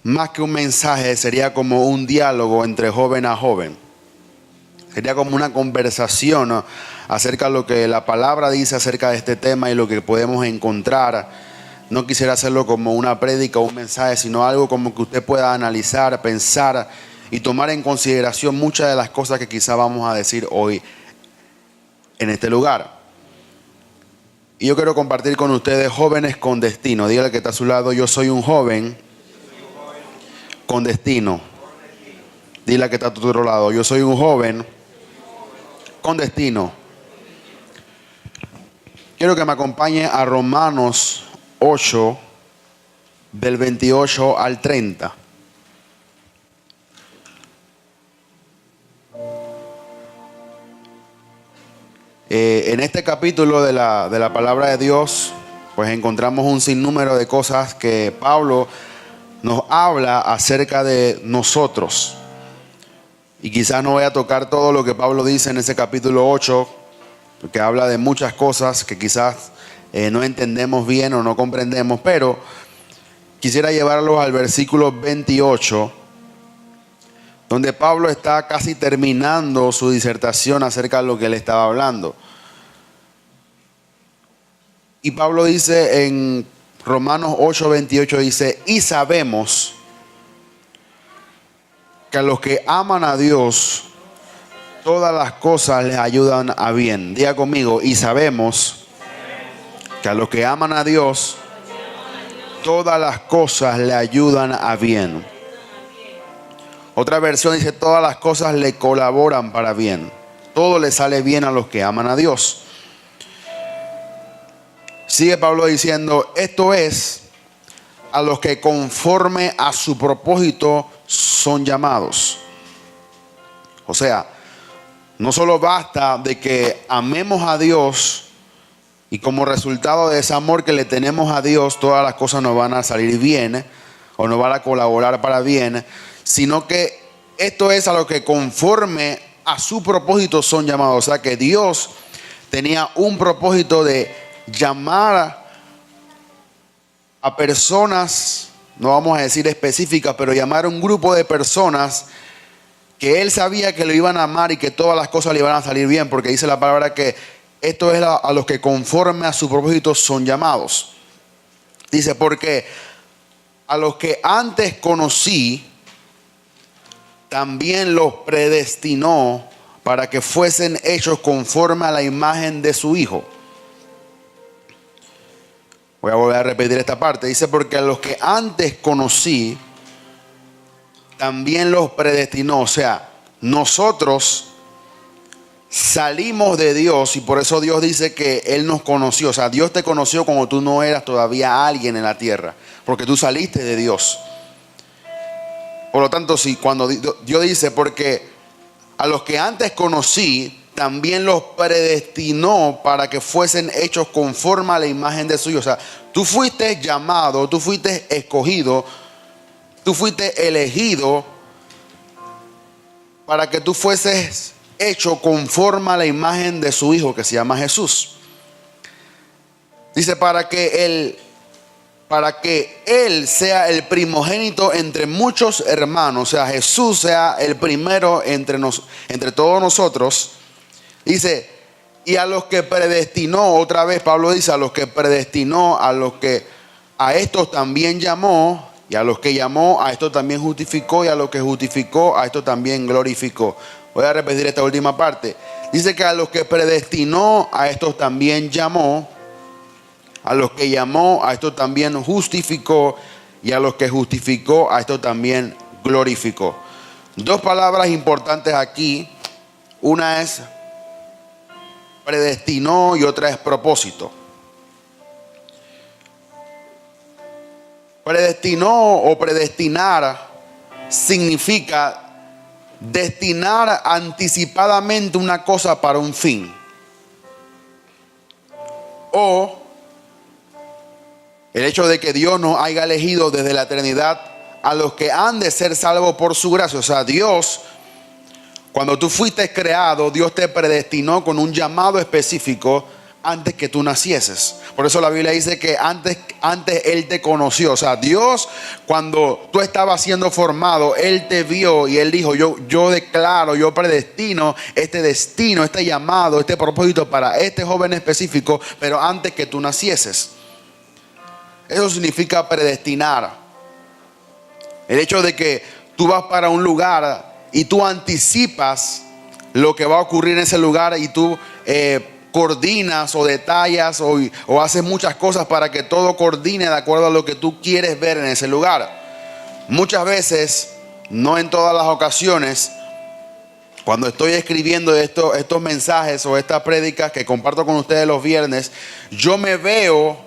más que un mensaje, sería como un diálogo entre joven a joven. Sería como una conversación, ¿no?, acerca de lo que la palabra dice acerca de este tema y lo que podemos encontrar. No quisiera hacerlo como una prédica o un mensaje, sino algo como que usted pueda analizar, pensar y tomar en consideración muchas de las cosas que quizá vamos a decir hoy en este lugar. Y yo quiero compartir con ustedes jóvenes con destino. Dígale que está a su lado: yo soy un joven con destino. Dile que está a tu otro lado: yo soy un joven con destino. Quiero que me acompañe a Romanos 8, del 28 al 30. En este capítulo de la palabra de Dios, pues encontramos un sinnúmero de cosas que Pablo nos habla acerca de nosotros. Y quizás no voy a tocar todo lo que Pablo dice en ese capítulo 8, porque habla de muchas cosas que quizás no entendemos bien o no comprendemos, pero quisiera llevarlos al versículo 28, donde Pablo está casi terminando su disertación acerca de lo que él estaba hablando. Y Pablo dice en Romanos 8, 28, dice: y sabemos que a los que aman a Dios, todas las cosas les ayudan a bien. Diga conmigo: y sabemos que a los que aman a Dios, todas las cosas le ayudan a bien. Otra versión dice: todas las cosas le colaboran para bien. Todo le sale bien a los que aman a Dios. Sigue Pablo diciendo: esto es, a los que conforme a su propósito son llamados. O sea, no solo basta de que amemos a Dios y como resultado de ese amor que le tenemos a Dios, todas las cosas nos van a salir bien o nos van a colaborar para bien, sino que esto es a lo que conforme a su propósito son llamados. O sea que Dios tenía un propósito de llamar a personas, no vamos a decir específicas, pero llamar a un grupo de personas que Él sabía que lo iban a amar y que todas las cosas le iban a salir bien, porque dice la palabra que esto es a los que conforme a su propósito son llamados. Dice: porque a los que antes conocí, también los predestinó para que fuesen hechos conforme a la imagen de su Hijo. Voy a volver a repetir esta parte. Dice: porque a los que antes conocí, también los predestinó. O sea, nosotros salimos de Dios y por eso Dios dice que Él nos conoció. O sea, Dios te conoció cuando tú no eras todavía alguien en la tierra, porque tú saliste de Dios. Por lo tanto, si cuando Dios dice: porque a los que antes conocí, también los predestinó para que fuesen hechos conforme a la imagen de su Hijo. O sea, tú fuiste llamado, tú fuiste escogido, tú fuiste elegido para que tú fueses hecho conforme a la imagen de su Hijo, que se llama Jesús. Dice: para que Él sea el primogénito entre muchos hermanos. O sea, Jesús sea el primero entre todos nosotros. Dice: y a los que predestinó, otra vez Pablo dice: a los que predestinó, a estos también llamó, y a los que llamó, a estos también justificó, y a los que justificó, a estos también glorificó. Voy a repetir esta última parte. Dice que a los que predestinó, a estos también llamó, a los que llamó, a estos también justificó, y a los que justificó, a estos también glorificó. Dos palabras importantes aquí. Una es predestinó y otra es propósito. Predestinó o predestinar significa destinar anticipadamente una cosa para un fin. O el hecho de que Dios nos haya elegido desde la eternidad a los que han de ser salvos por su gracia. O sea, Dios, cuando tú fuiste creado, Dios te predestinó con un llamado específico antes que tú nacieses. Por eso la Biblia dice que antes Él te conoció. O sea, Dios, cuando tú estabas siendo formado, Él te vio y Él dijo, yo declaro, yo predestino este destino, este llamado, este propósito para este joven específico, pero antes que tú nacieses. Eso significa predestinar. El hecho de que tú vas para un lugar y tú anticipas lo que va a ocurrir en ese lugar y tú coordinas o detallas o haces muchas cosas para que todo coordine de acuerdo a lo que tú quieres ver en ese lugar. Muchas veces, no en todas las ocasiones, cuando estoy escribiendo estos mensajes o estas prédicas que comparto con ustedes los viernes, yo me veo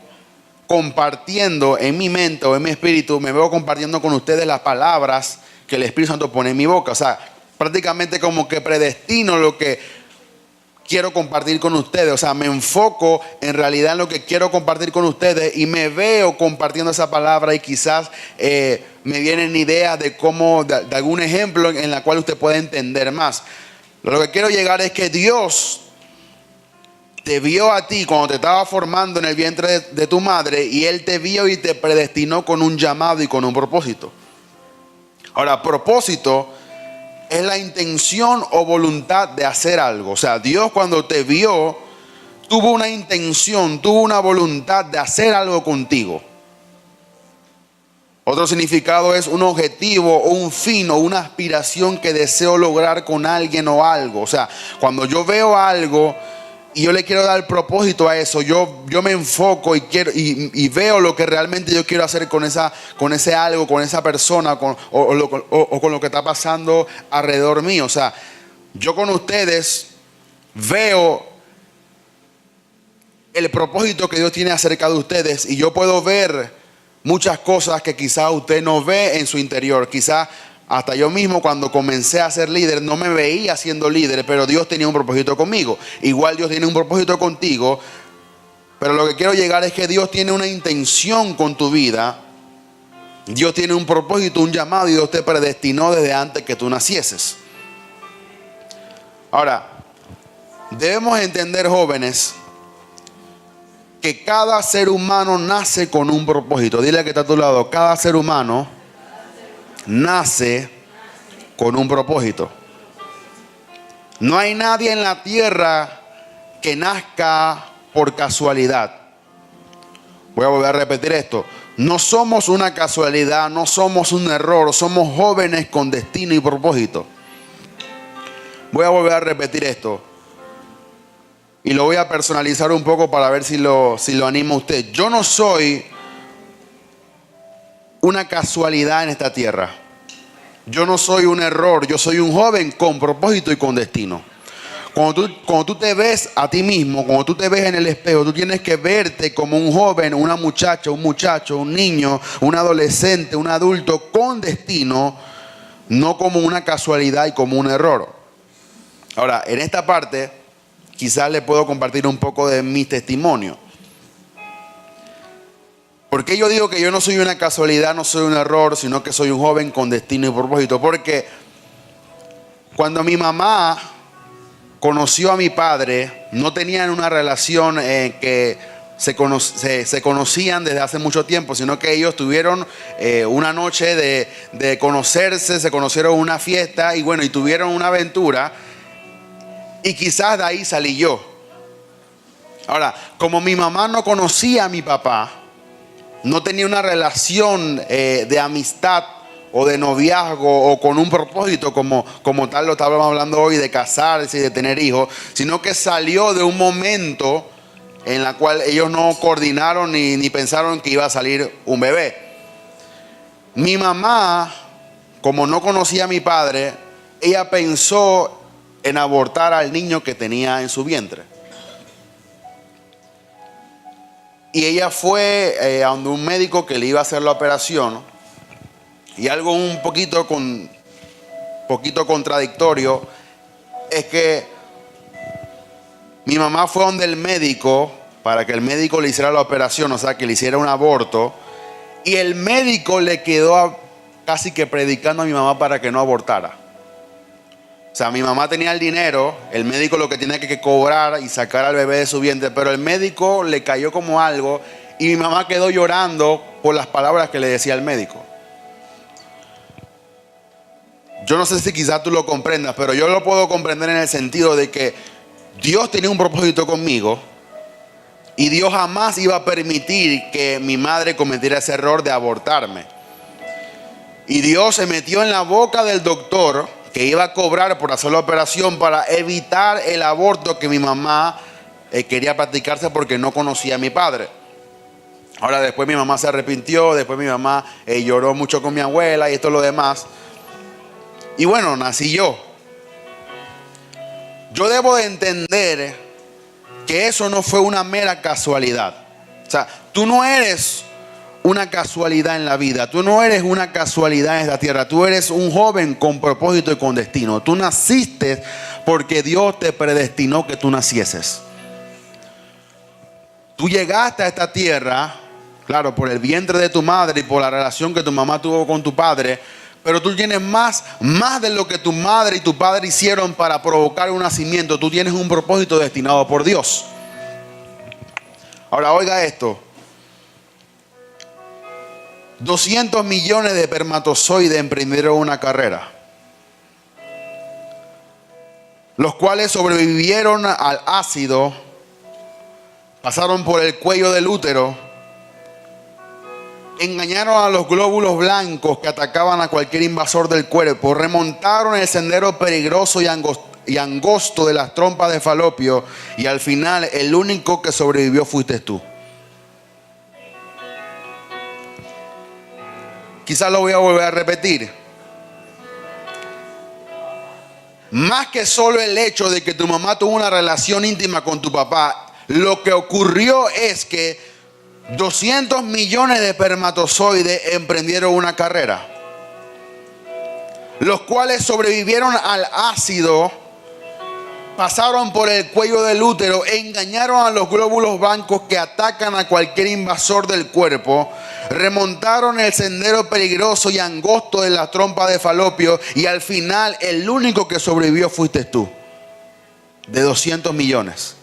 compartiendo en mi mente o en mi espíritu, me veo compartiendo con ustedes las palabras que el Espíritu Santo pone en mi boca. O sea, prácticamente como que predestino lo que quiero compartir con ustedes. O sea, me enfoco en realidad en lo que quiero compartir con ustedes y me veo compartiendo esa palabra y quizás me vienen ideas de cómo, de algún ejemplo en la cual usted puede entender más. Lo que quiero llegar es que Dios te vio a ti cuando te estaba formando en el vientre de tu madre y Él te vio y te predestinó con un llamado y con un propósito. Ahora, propósito es la intención o voluntad de hacer algo. O sea, Dios cuando te vio, tuvo una intención, tuvo una voluntad de hacer algo contigo. Otro significado es un objetivo o un fin o una aspiración que deseo lograr con alguien o algo. O sea, cuando yo veo algo y yo le quiero dar propósito a eso, yo me enfoco y quiero y veo lo que realmente yo quiero hacer con ese algo, con esa persona, o con lo que está pasando alrededor mío. O sea, yo con ustedes veo el propósito que Dios tiene acerca de ustedes y yo puedo ver muchas cosas que quizás usted no ve en su interior. Quizás hasta yo mismo cuando comencé a ser líder no me veía siendo líder, pero Dios tenía un propósito conmigo. Igual Dios tiene un propósito contigo, pero lo que quiero llegar es que Dios tiene una intención con tu vida. Dios tiene un propósito, un llamado y Dios te predestinó desde antes que tú nacieses. Ahora, debemos entender, jóvenes, que cada ser humano nace con un propósito. Dile al que está a tu lado, cada ser humano nace con un propósito. No hay nadie en la tierra que nazca por casualidad. Voy a volver a repetir esto. No somos una casualidad, no somos un error, somos jóvenes con destino y propósito. Voy a volver a repetir esto. Y lo voy a personalizar un poco para ver si lo anima usted. Yo no soy una casualidad en esta tierra. Yo no soy un error. Yo soy un joven con propósito y con destino. Cuando tú te ves a ti mismo, cuando tú te ves en el espejo, tú tienes que verte como un joven, una muchacha, un muchacho, un niño, un adolescente, un adulto con destino, no como una casualidad y como un error. Ahora, en esta parte, quizás le puedo compartir un poco de mi testimonio. ¿Por qué yo digo que yo no soy una casualidad, no soy un error, sino que soy un joven con destino y propósito? Porque cuando mi mamá conoció a mi padre, no tenían una relación que se conocían desde hace mucho tiempo, sino que ellos tuvieron una noche de conocerse, se conocieron en una fiesta y bueno, y tuvieron una aventura y quizás de ahí salí yo. Ahora, como mi mamá no conocía a mi papá, no tenía una relación de amistad o de noviazgo o con un propósito como tal lo estábamos hablando hoy, de casarse y de tener hijos, sino que salió de un momento en la cual ellos no coordinaron ni pensaron que iba a salir un bebé. Mi mamá, como no conocía a mi padre, ella pensó en abortar al niño que tenía en su vientre. Y ella fue a donde un médico que le iba a hacer la operación. Y algo un poquito contradictorio es que mi mamá fue donde el médico para que el médico le hiciera la operación, o sea, que le hiciera un aborto. Y el médico le quedó casi que predicando a mi mamá para que no abortara. O sea, mi mamá tenía el dinero, el médico lo que tenía que cobrar y sacar al bebé de su vientre, pero el médico le cayó como algo y mi mamá quedó llorando por las palabras que le decía el médico. Yo no sé si quizás tú lo comprendas, pero yo lo puedo comprender en el sentido de que Dios tenía un propósito conmigo y Dios jamás iba a permitir que mi madre cometiera ese error de abortarme. Y Dios se metió en la boca del doctor que iba a cobrar por hacer la operación para evitar el aborto que mi mamá quería practicarse porque no conocía a mi padre. Ahora después mi mamá se arrepintió, después mi mamá lloró mucho con mi abuela y esto lo demás. Y bueno, nací yo. Yo debo de entender que eso no fue una mera casualidad. O sea, tú no eres una casualidad en la vida. Tú no eres una casualidad en esta tierra. Tú eres un joven con propósito y con destino. Tú naciste porque Dios te predestinó que tú nacieses. Tú llegaste a esta tierra, claro, por el vientre de tu madre y por la relación que tu mamá tuvo con tu padre. Pero tú tienes más de lo que tu madre y tu padre hicieron para provocar un nacimiento. Tú tienes un propósito destinado por Dios. Ahora oiga esto. 200 millones de espermatozoides emprendieron una carrera, los cuales sobrevivieron al ácido, pasaron por el cuello del útero, engañaron a los glóbulos blancos que atacaban a cualquier invasor del cuerpo, remontaron el sendero peligroso y angosto de las trompas de Falopio, y al final el único que sobrevivió fuiste tú. Quizás lo voy a volver a repetir. Más que solo el hecho de que tu mamá tuvo una relación íntima con tu papá, lo que ocurrió es que 200 millones de espermatozoides emprendieron una carrera, los cuales sobrevivieron al ácido, pasaron por el cuello del útero, engañaron a los glóbulos blancos que atacan a cualquier invasor del cuerpo, remontaron el sendero peligroso y angosto de la trompa de Falopio, y al final el único que sobrevivió fuiste tú, de 200 millones.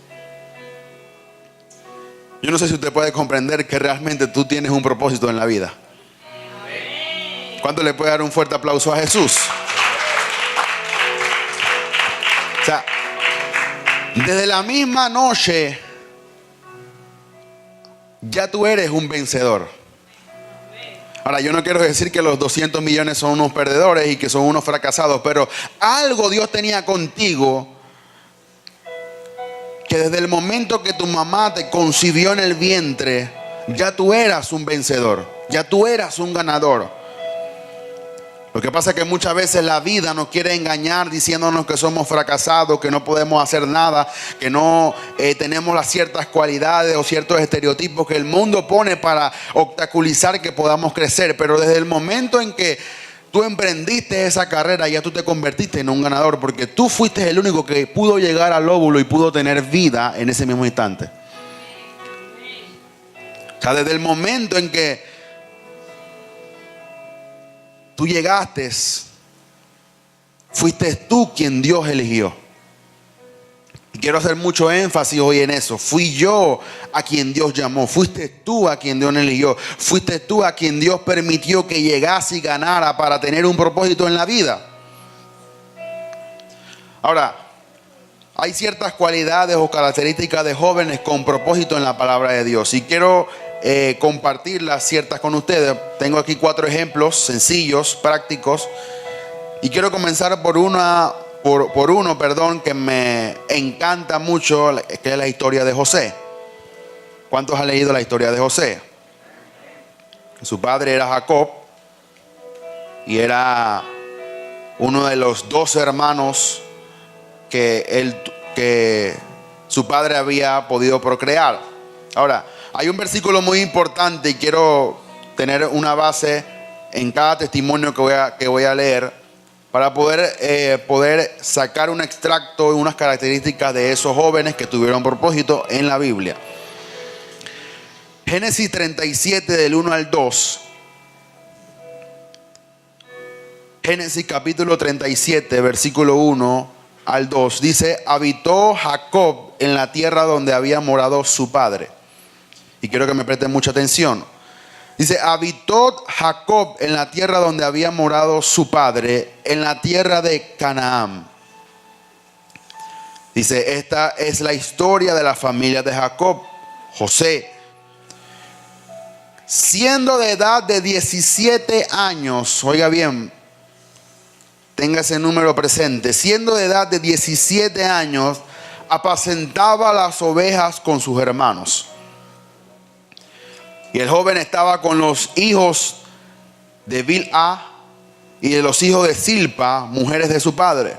Yo no sé si usted puede comprender que realmente tú tienes un propósito en la vida. ¿Cuánto le puede dar un fuerte aplauso a Jesús? O sea, desde la misma noche ya tú eres un vencedor. Ahora, yo no quiero decir que los 200 millones son unos perdedores y que son unos fracasados, pero algo Dios tenía contigo, que desde el momento que tu mamá te concibió en el vientre, ya tú eras un vencedor, ya tú eras un ganador. Lo que pasa es que muchas veces la vida nos quiere engañar diciéndonos que somos fracasados, que no podemos hacer nada, que no tenemos las ciertas cualidades o ciertos estereotipos que el mundo pone para obstaculizar que podamos crecer. Pero desde el momento en que tú emprendiste esa carrera, ya tú te convertiste en un ganador, porque tú fuiste el único que pudo llegar al óvulo y pudo tener vida en ese mismo instante. O sea, desde el momento en que tú llegaste, fuiste tú quien Dios eligió. Y quiero hacer mucho énfasis hoy en eso. Fui yo a quien Dios llamó. Fuiste tú a quien Dios eligió. Fuiste tú a quien Dios permitió que llegase y ganara para tener un propósito en la vida. Ahora, hay ciertas cualidades o características de jóvenes con propósito en la palabra de Dios. Y quiero compartirlas ciertas con ustedes. Tengo aquí 4 ejemplos sencillos, prácticos. Y quiero comenzar por uno, que me encanta mucho, que es la historia de José. ¿Cuántos han leído la historia de José? Su padre era Jacob y era uno de los 12 hermanos que su padre había podido procrear. Ahora, hay un versículo muy importante y quiero tener una base en cada testimonio que voy a leer para poder sacar un extracto y unas características de esos jóvenes que tuvieron propósito en la Biblia. Génesis 37 del 1 al 2. Génesis capítulo 37, versículo 1 al 2. Dice: habitó Jacob en la tierra donde había morado su padre. Y quiero que me presten mucha atención. Dice: habitó Jacob en la tierra donde había morado su padre, en la tierra de Canaán. Dice, esta es la historia de la familia de Jacob, José. Siendo de edad de 17 años, oiga bien, tenga ese número presente. Siendo de edad de 17 años, apacentaba las ovejas con sus hermanos. Y el joven estaba con los hijos de Bilha y de los hijos de Silpa, mujeres de su padre.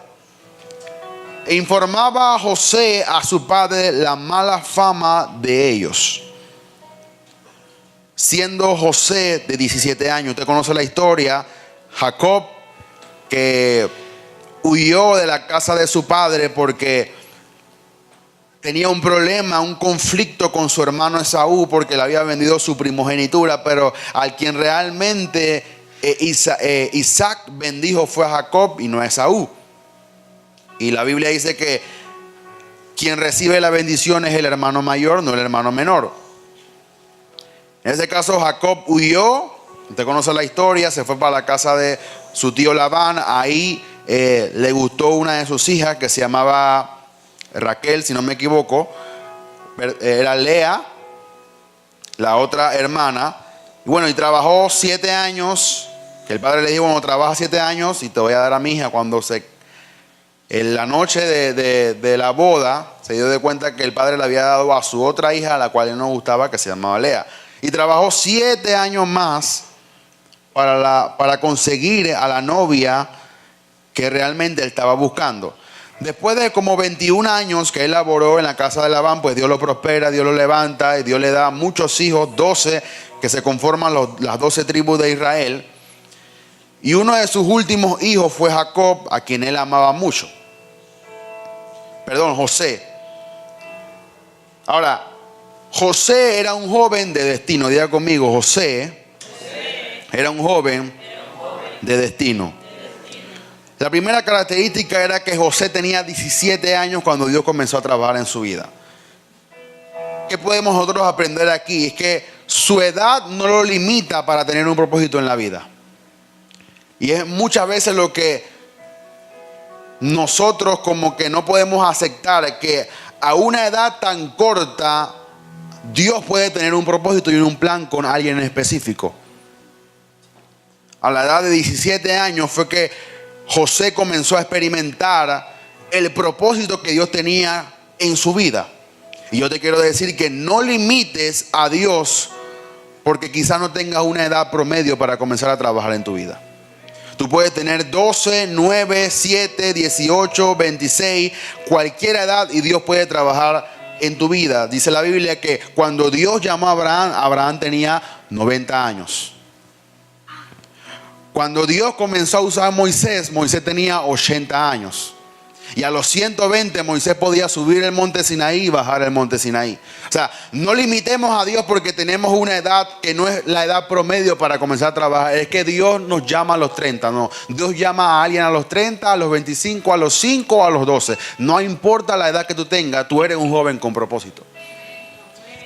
E informaba a José, a su padre, la mala fama de ellos. Siendo José de 17 años, usted conoce la historia, Jacob, que huyó de la casa de su padre porque tenía un problema, un conflicto con su hermano Esaú, porque le había vendido su primogenitura, pero al quien realmente Isaac bendijo fue a Jacob y no a Esaú. Y la Biblia dice que quien recibe la bendición es el hermano mayor, no el hermano menor. En ese caso Jacob huyó, usted conoce la historia, se fue para la casa de su tío Labán. Ahí le gustó una de sus hijas que se llamaba Raquel, si no me equivoco. Era Lea, la otra hermana. Y bueno, y trabajó 7 años. Que el padre le dijo: bueno, trabaja 7 años y te voy a dar a mi hija. Cuando en la noche de la boda, se dio de cuenta que el padre le había dado a su otra hija, a la cual él no gustaba, que se llamaba Lea. Y trabajó 7 años más para conseguir a la novia que realmente él estaba buscando. Después de como 21 años que él laboró en la casa de Labán, pues Dios lo prospera, Dios lo levanta y Dios le da muchos hijos, 12, que se conforman las 12 tribus de Israel. Y uno de sus últimos hijos fue Jacob, a quien él amaba mucho. José. Ahora, José era un joven de destino. Diga conmigo, José era un joven de destino. La primera característica era que José tenía 17 años cuando Dios comenzó a trabajar en su vida. ¿Qué podemos nosotros aprender aquí? Es que su edad no lo limita para tener un propósito en la vida. Y es muchas veces lo que nosotros como que no podemos aceptar, que a una edad tan corta Dios puede tener un propósito y un plan con alguien en específico. A la edad de 17 años fue que José comenzó a experimentar el propósito que Dios tenía en su vida. Y yo te quiero decir que no limites a Dios porque quizás no tengas una edad promedio para comenzar a trabajar en tu vida. Tú puedes tener 12, 9, 7, 18, 26, cualquier edad, y Dios puede trabajar en tu vida. Dice la Biblia que cuando Dios llamó a Abraham, Abraham tenía 90 años. Cuando Dios comenzó a usar a Moisés, Moisés tenía 80 años. Y a los 120 Moisés podía subir el monte Sinaí y bajar el monte Sinaí. O sea, no limitemos a Dios porque tenemos una edad que no es la edad promedio para comenzar a trabajar. Es que Dios nos llama a los 30, no. Dios llama a alguien a los 30, a los 25, a los 5 o a los 12. No importa la edad que tú tengas, tú eres un joven con propósito.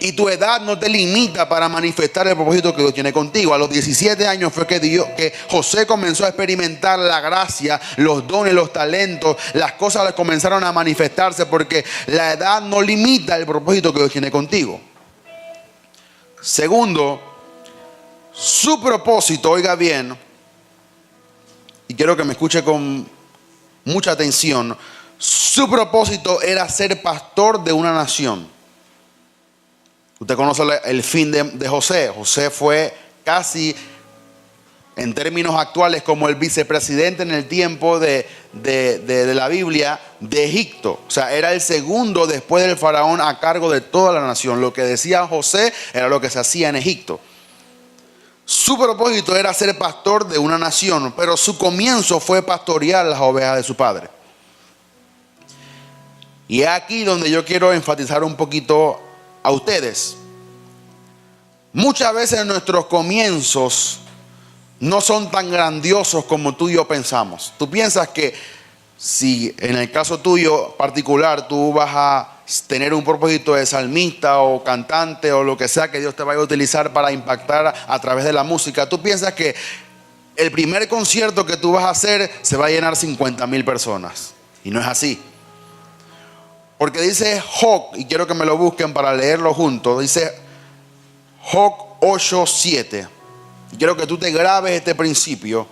Y tu edad no te limita para manifestar el propósito que Dios tiene contigo. A los 17 años fue que José comenzó a experimentar la gracia, los dones, los talentos. Las cosas comenzaron a manifestarse porque la edad no limita el propósito que Dios tiene contigo. Segundo, su propósito, oiga bien, y quiero que me escuche con mucha atención. Su propósito era ser pastor de una nación. Usted conoce el fin de José. José fue casi, en términos actuales, como el vicepresidente en el tiempo de la Biblia de Egipto. O sea, era el segundo después del faraón a cargo de toda la nación. Lo que decía José era lo que se hacía en Egipto. Su propósito era ser pastor de una nación, pero su comienzo fue pastorear las ovejas de su padre. Y es aquí donde yo quiero enfatizar un poquito a ustedes. Muchas veces nuestros comienzos no son tan grandiosos como tú y yo pensamos. Tú piensas que si en el caso tuyo particular tú vas a tener un propósito de salmista o cantante o lo que sea que Dios te vaya a utilizar para impactar a través de la música, tú piensas que el primer concierto que tú vas a hacer se va a llenar 50,000 personas. Y no es así. Porque dice Job, y quiero que me lo busquen para leerlo juntos, dice Job 8:7. Quiero que tú te grabes este principio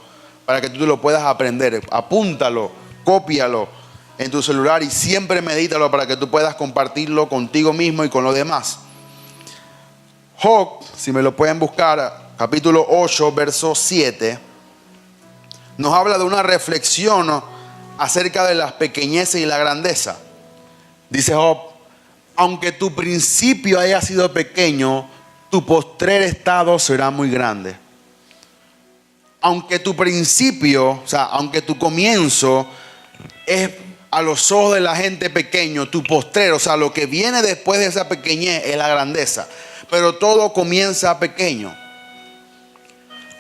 para que tú lo puedas aprender. Apúntalo, cópialo en tu celular y siempre medítalo para que tú puedas compartirlo contigo mismo y con los demás. Job, si me lo pueden buscar, capítulo 8, verso 7, nos habla de una reflexión acerca de las pequeñeces y la grandeza. Dice Job: aunque tu principio haya sido pequeño, tu postrer estado será muy grande. Aunque tu principio, o sea, aunque tu comienzo es a los ojos de la gente pequeño, tu postrer, o sea, lo que viene después de esa pequeñez es la grandeza. Pero todo comienza pequeño.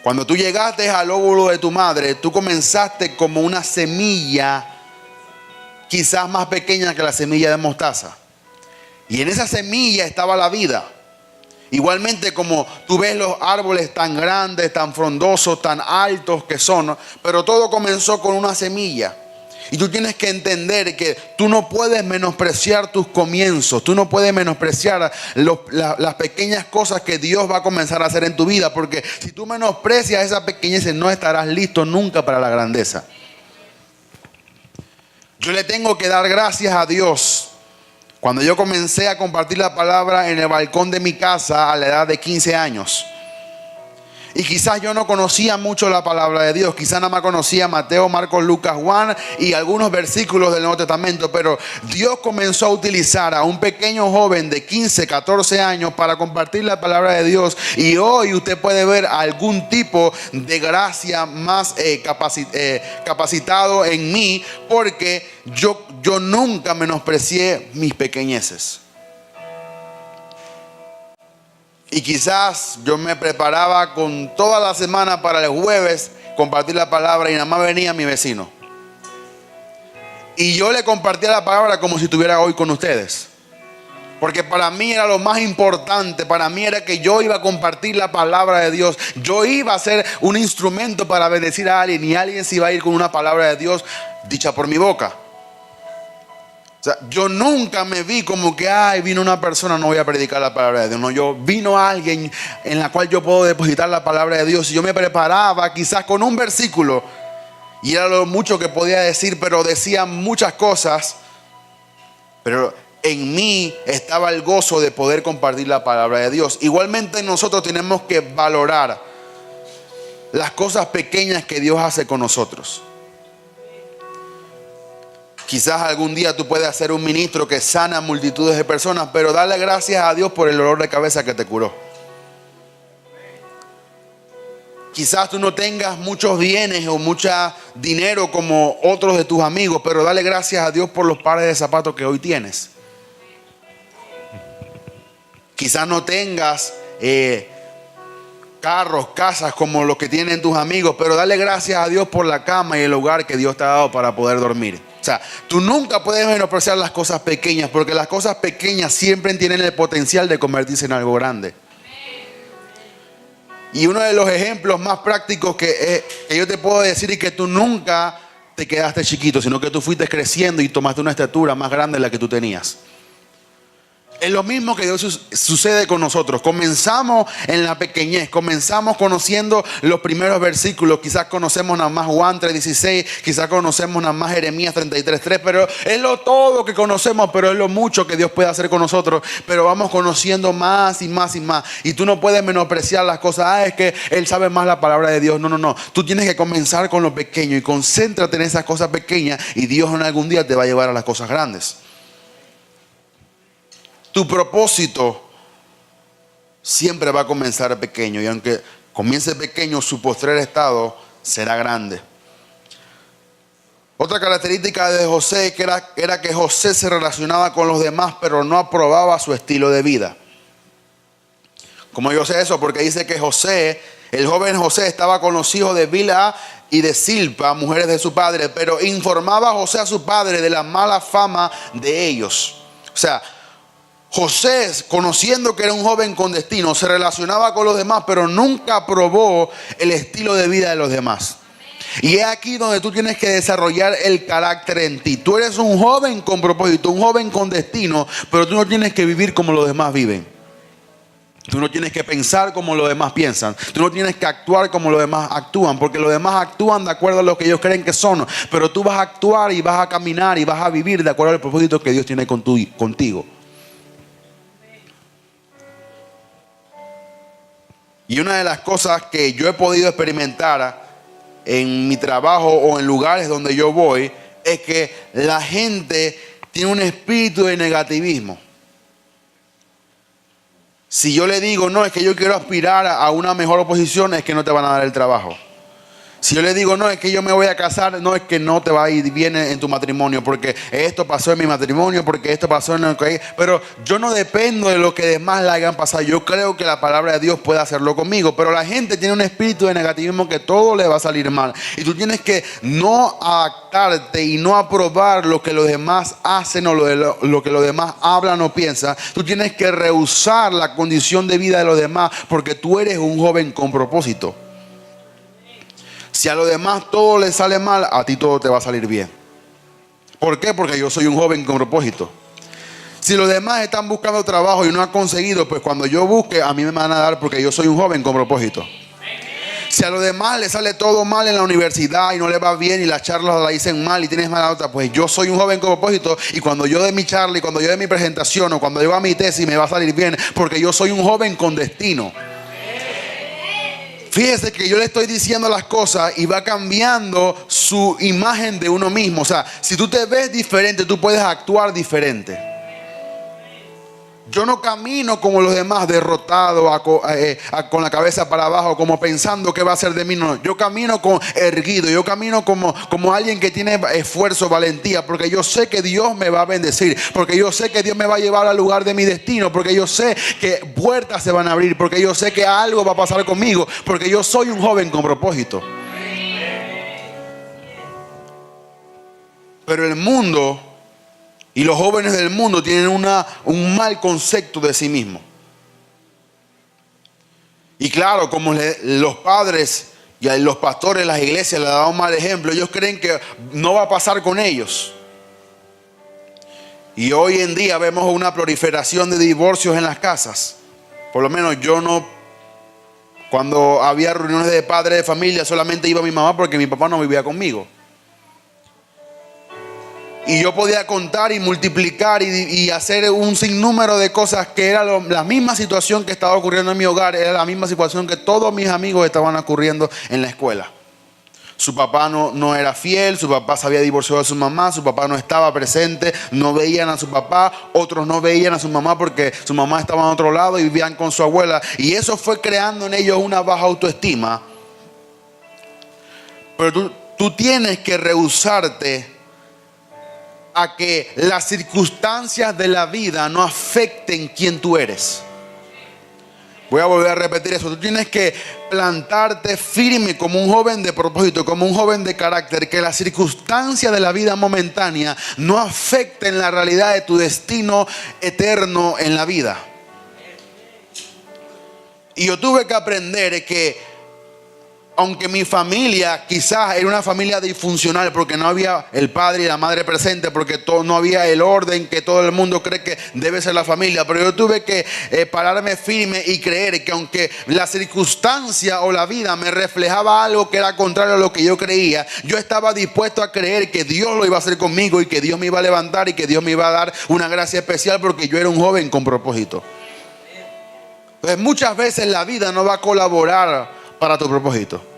Cuando tú llegaste al óvulo de tu madre, tú comenzaste como una semilla, quizás más pequeña que la semilla de mostaza. Y en esa semilla estaba la vida. Igualmente como tú ves los árboles tan grandes, tan frondosos, tan altos que son, pero todo comenzó con una semilla. Y tú tienes que entender que tú no puedes menospreciar tus comienzos. Tú no puedes menospreciar las pequeñas cosas que Dios va a comenzar a hacer en tu vida. Porque si tú menosprecias esas pequeñeces, no estarás listo nunca para la grandeza. Yo le tengo que dar gracias a Dios. Cuando yo comencé a compartir la palabra en el balcón de mi casa a la edad de 15 años. Y quizás yo no conocía mucho la palabra de Dios. Quizás nada más conocía Mateo, Marcos, Lucas, Juan y algunos versículos del Nuevo Testamento. Pero Dios comenzó a utilizar a un pequeño joven de 15, 14 años para compartir la palabra de Dios. Y hoy usted puede ver algún tipo de gracia más capacitado en mí. Porque yo nunca menosprecié mis pequeñeces. Y quizás yo me preparaba con toda la semana para el jueves compartir la palabra y nada más venía mi vecino. Y yo le compartía la palabra como si estuviera hoy con ustedes. Porque para mí era lo más importante, para mí era que yo iba a compartir la palabra de Dios. Yo iba a ser un instrumento para bendecir a alguien y alguien se iba a ir con una palabra de Dios dicha por mi boca. O sea, yo nunca me vi como que, vino una persona, no voy a predicar la palabra de Dios. No, vino alguien en la cual yo puedo depositar la palabra de Dios. Y yo me preparaba quizás con un versículo. Y era lo mucho que podía decir, pero decía muchas cosas. Pero en mí estaba el gozo de poder compartir la palabra de Dios. Igualmente nosotros tenemos que valorar las cosas pequeñas que Dios hace con nosotros. Quizás algún día tú puedes ser un ministro que sana a multitudes de personas, pero dale gracias a Dios por el dolor de cabeza que te curó. Quizás tú no tengas muchos bienes o mucho dinero como otros de tus amigos, pero dale gracias a Dios por los pares de zapatos que hoy tienes. Quizás no tengas carros, casas como los que tienen tus amigos, pero dale gracias a Dios por la cama y el hogar que Dios te ha dado para poder dormir. O sea, tú nunca puedes menospreciar las cosas pequeñas, porque las cosas pequeñas siempre tienen el potencial de convertirse en algo grande. Y uno de los ejemplos más prácticos que yo te puedo decir es que tú nunca te quedaste chiquito, sino que tú fuiste creciendo y tomaste una estatura más grande de la que tú tenías. Es lo mismo que Dios sucede con nosotros. Comenzamos en la pequeñez, comenzamos conociendo los primeros versículos. Quizás conocemos nada más Juan 3:16, quizás conocemos nada más Jeremías 33:3, pero es lo todo que conocemos, pero es lo mucho que Dios puede hacer con nosotros. Pero vamos conociendo más y más y más. Y tú no puedes menospreciar las cosas. Es que Él sabe más la palabra de Dios. No. Tú tienes que comenzar con lo pequeño y concéntrate en esas cosas pequeñas y Dios en algún día te va a llevar a las cosas grandes. Tu propósito siempre va a comenzar pequeño y aunque comience pequeño, su postrer estado será grande. Otra característica de José era que José se relacionaba con los demás, pero no aprobaba su estilo de vida. ¿Cómo yo sé eso? Porque dice que José, el joven José, estaba con los hijos de Bilha y de Silpa, mujeres de su padre, pero informaba a José a su padre de la mala fama de ellos. O sea, José, conociendo que era un joven con destino, se relacionaba con los demás, pero nunca aprobó el estilo de vida de los demás. Y es aquí donde tú tienes que desarrollar el carácter en ti. Tú eres un joven con propósito, un joven con destino, pero tú no tienes que vivir como los demás viven. Tú no tienes que pensar como los demás piensan. Tú no tienes que actuar como los demás actúan, porque los demás actúan de acuerdo a lo que ellos creen que son. Pero tú vas a actuar y vas a caminar y vas a vivir de acuerdo al propósito que Dios tiene contigo. Y una de las cosas que yo he podido experimentar en mi trabajo o en lugares donde yo voy es que la gente tiene un espíritu de negativismo. Si yo le digo, no, es que yo quiero aspirar a una mejor posición, es que no te van a dar el trabajo. Si yo le digo, no, es que yo me voy a casar, no, es que no te va a ir bien en tu matrimonio, porque esto pasó en mi matrimonio, porque esto pasó en el que... Pero yo no dependo de lo que demás le hagan pasar. Yo creo que la palabra de Dios puede hacerlo conmigo, pero la gente tiene un espíritu de negativismo que todo le va a salir mal. Y tú tienes que no adaptarte y no aprobar lo que los demás hacen o lo que los demás hablan o piensan. Tú tienes que rehusar la condición de vida de los demás, porque tú eres un joven con propósito. Si a los demás todo les sale mal, a ti todo te va a salir bien. ¿Por qué? Porque yo soy un joven con propósito. Si los demás están buscando trabajo y no han conseguido, pues cuando yo busque, a mí me van a dar, porque yo soy un joven con propósito. Si a los demás les sale todo mal en la universidad y no les va bien y las charlas la dicen mal y tienes mala nota, pues yo soy un joven con propósito, y cuando yo dé mi charla y cuando yo dé mi presentación o cuando yo haga mi tesis me va a salir bien, porque yo soy un joven con destino. Fíjese que yo le estoy diciendo las cosas y va cambiando su imagen de uno mismo. O sea, si tú te ves diferente, tú puedes actuar diferente. Yo no camino como los demás, derrotado, con la cabeza para abajo, como pensando qué va a ser de mí. No, yo camino erguido, yo camino como alguien que tiene esfuerzo, valentía, porque yo sé que Dios me va a bendecir, porque yo sé que Dios me va a llevar al lugar de mi destino, porque yo sé que puertas se van a abrir, porque yo sé que algo va a pasar conmigo, porque yo soy un joven con propósito. Pero el mundo y los jóvenes del mundo tienen un mal concepto de sí mismos. Y claro, como los padres y los pastores, las iglesias le dan un mal ejemplo, ellos creen que no va a pasar con ellos. Y hoy en día vemos una proliferación de divorcios en las casas. Por lo menos yo no, cuando había reuniones de padres de familia, solamente iba mi mamá porque mi papá no vivía conmigo. Y yo podía contar y multiplicar y hacer un sinnúmero de cosas que era la misma situación que estaba ocurriendo en mi hogar. Era la misma situación que todos mis amigos estaban ocurriendo en la escuela. Su papá no era fiel, su papá se había divorciado de su mamá, su papá no estaba presente, no veían a su papá, otros no veían a su mamá porque su mamá estaba en otro lado y vivían con su abuela. Y eso fue creando en ellos una baja autoestima. Pero tú tienes que rehusarte a que las circunstancias de la vida no afecten quién tú eres. Voy a volver a repetir eso. Tú tienes que plantarte firme como un joven de propósito, como un joven de carácter, que las circunstancias de la vida momentánea no afecten la realidad de tu destino eterno en la vida. Y yo tuve que aprender que aunque mi familia quizás era una familia disfuncional porque no había el padre y la madre presente, porque no había el orden que todo el mundo cree que debe ser la familia, pero yo tuve que pararme firme y creer que aunque la circunstancia o la vida me reflejaba algo que era contrario a lo que yo creía, yo estaba dispuesto a creer que Dios lo iba a hacer conmigo y que Dios me iba a levantar y que Dios me iba a dar una gracia especial porque yo era un joven con propósito. Entonces muchas veces la vida no va a colaborar para tu propósito.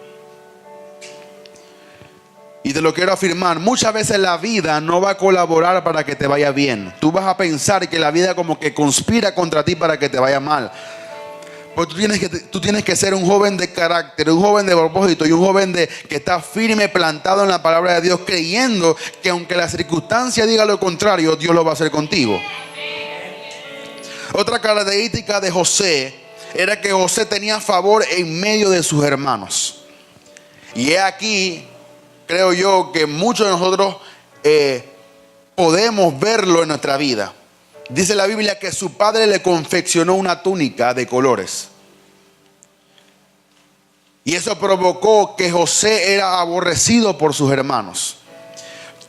Y te lo quiero afirmar, muchas veces la vida no va a colaborar para que te vaya bien. Tú vas a pensar que la vida como que conspira contra ti para que te vaya mal. Porque tú tienes que ser un joven de carácter, un joven de propósito y un joven que está firme, plantado en la palabra de Dios, creyendo que aunque la circunstancia diga lo contrario, Dios lo va a hacer contigo. Otra característica de José era que José tenía favor en medio de sus hermanos. Y he aquí, creo yo, que muchos de nosotros podemos verlo en nuestra vida. Dice la Biblia que su padre le confeccionó una túnica de colores. Y eso provocó que José era aborrecido por sus hermanos.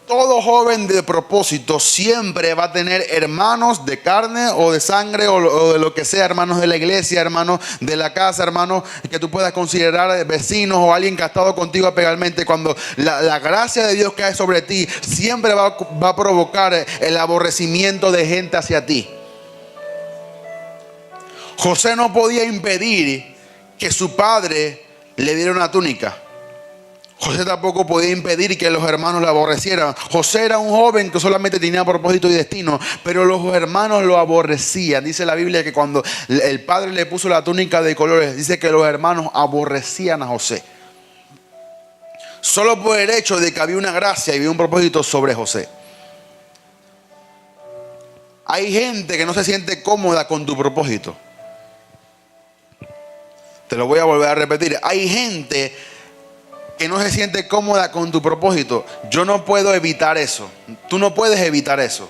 Todo joven de propósito siempre va a tener hermanos de carne o de sangre o de lo que sea, hermanos de la iglesia, hermanos de la casa, hermanos que tú puedas considerar vecinos o alguien que ha estado contigo apegalmente. Cuando la gracia de Dios cae sobre ti, siempre va a provocar el aborrecimiento de gente hacia ti. José no podía impedir que su padre le diera una túnica. José tampoco podía impedir que los hermanos lo aborrecieran. José era un joven que solamente tenía propósito y destino, pero los hermanos lo aborrecían. Dice la Biblia que cuando el padre le puso la túnica de colores, dice que los hermanos aborrecían a José. Solo por el hecho de que había una gracia y había un propósito sobre José. Hay gente que no se siente cómoda con tu propósito. Te lo voy a volver a repetir. Hay gente que no se siente cómoda con tu propósito. Yo no puedo evitar eso. Tú no puedes evitar eso.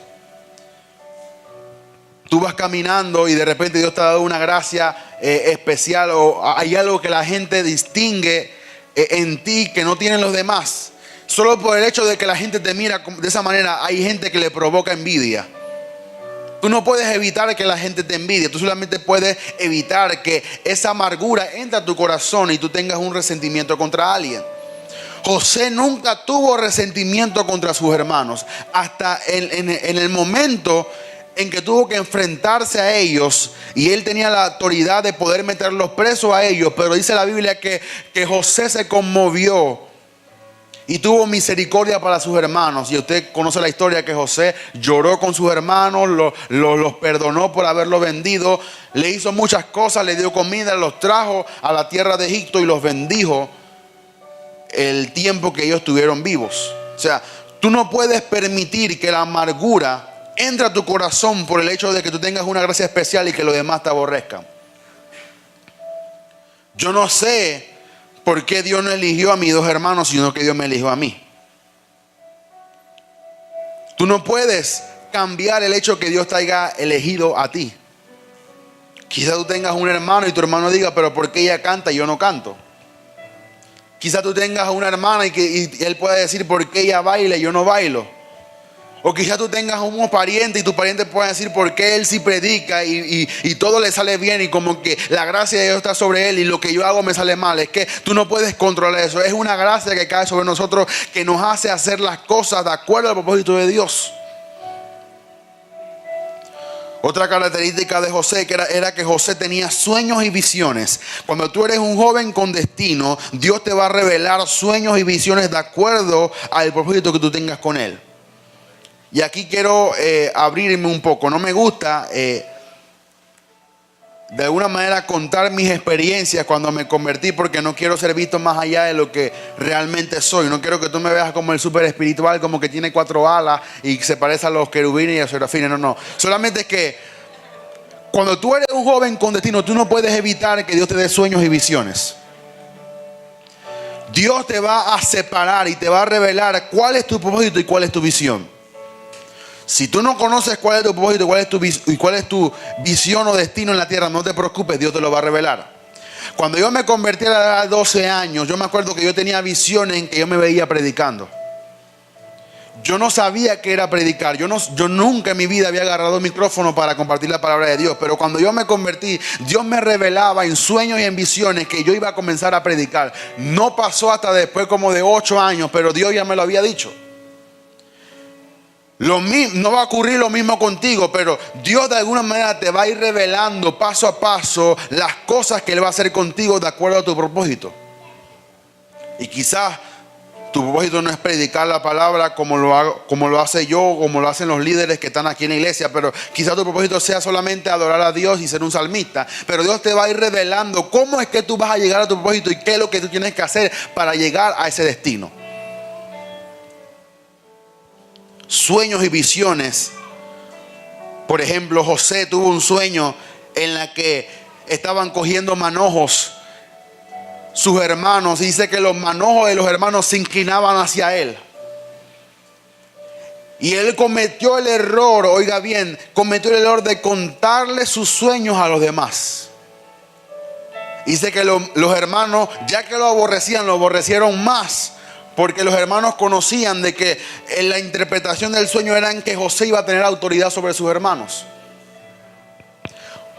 Tú vas caminando y de repente Dios te ha dado una gracia especial, o hay algo que la gente distingue en ti que no tienen los demás. Solo por el hecho de que la gente te mira de esa manera, hay gente que le provoca envidia. Tú no puedes evitar que la gente te envidie. Tú solamente puedes evitar que esa amargura entre a tu corazón y tú tengas un resentimiento contra alguien. José nunca tuvo resentimiento contra sus hermanos. Hasta en el momento en que tuvo que enfrentarse a ellos. Y él tenía la autoridad de poder meterlos presos a ellos. Pero dice la Biblia que José se conmovió y tuvo misericordia para sus hermanos. Y usted conoce la historia que José lloró con sus hermanos, los perdonó por haberlos vendido, le hizo muchas cosas, le dio comida, los trajo a la tierra de Egipto y los bendijo el tiempo que ellos estuvieron vivos. O sea, tú no puedes permitir que la amargura entre a tu corazón por el hecho de que tú tengas una gracia especial y que los demás te aborrezcan. Yo no sé ¿por qué Dios no eligió a mis dos hermanos, sino que Dios me eligió a mí? Tú no puedes cambiar el hecho que Dios te haya elegido a ti. Quizás tú tengas un hermano y tu hermano diga, pero ¿por qué ella canta y yo no canto? Quizás tú tengas una hermana y él pueda decir, ¿por qué ella baila y yo no bailo? O quizás tú tengas un pariente y tu pariente pueda decir por qué él sí predica y todo le sale bien y como que la gracia de Dios está sobre él y lo que yo hago me sale mal. Es que tú no puedes controlar eso. Es una gracia que cae sobre nosotros que nos hace hacer las cosas de acuerdo al propósito de Dios. Otra característica de José era que José tenía sueños y visiones. Cuando tú eres un joven con destino, Dios te va a revelar sueños y visiones de acuerdo al propósito que tú tengas con él. Y aquí quiero abrirme un poco. No me gusta de alguna manera contar mis experiencias cuando me convertí, porque no quiero ser visto más allá de lo que realmente soy. No quiero que tú me veas como el súper espiritual, como que tiene 4 alas y se parece a los querubines y a los serafines. No. Solamente es que cuando tú eres un joven con destino, tú no puedes evitar que Dios te dé sueños y visiones. Dios te va a separar y te va a revelar cuál es tu propósito y cuál es tu visión. Si tú no conoces cuál es tu propósito y cuál es tu visión o destino en la tierra, no te preocupes, Dios te lo va a revelar. Cuando yo me convertí a la edad de 12 años, yo me acuerdo que yo tenía visiones en que yo me veía predicando. Yo no sabía qué era predicar. Yo nunca en mi vida había agarrado un micrófono para compartir la palabra de Dios. Pero cuando yo me convertí, Dios me revelaba en sueños y en visiones que yo iba a comenzar a predicar. No pasó hasta después como de 8 años, pero Dios ya me lo había dicho. No va a ocurrir lo mismo contigo, pero Dios de alguna manera te va a ir revelando paso a paso las cosas que Él va a hacer contigo de acuerdo a tu propósito. Y quizás tu propósito no es predicar la palabra como lo hace yo, como lo hacen los líderes que están aquí en la iglesia, pero quizás tu propósito sea solamente adorar a Dios y ser un salmista. Pero Dios te va a ir revelando cómo es que tú vas a llegar a tu propósito y qué es lo que tú tienes que hacer para llegar a ese destino. Sueños y visiones. Por ejemplo, José tuvo un sueño en la que estaban cogiendo manojos sus hermanos. Dice que los manojos de los hermanos se inclinaban hacia él. Y él cometió el error, oiga bien, cometió el error de contarle sus sueños a los demás. Dice que los hermanos, ya que lo aborrecieron más, porque los hermanos conocían de que en la interpretación del sueño era en que José iba a tener autoridad sobre sus hermanos.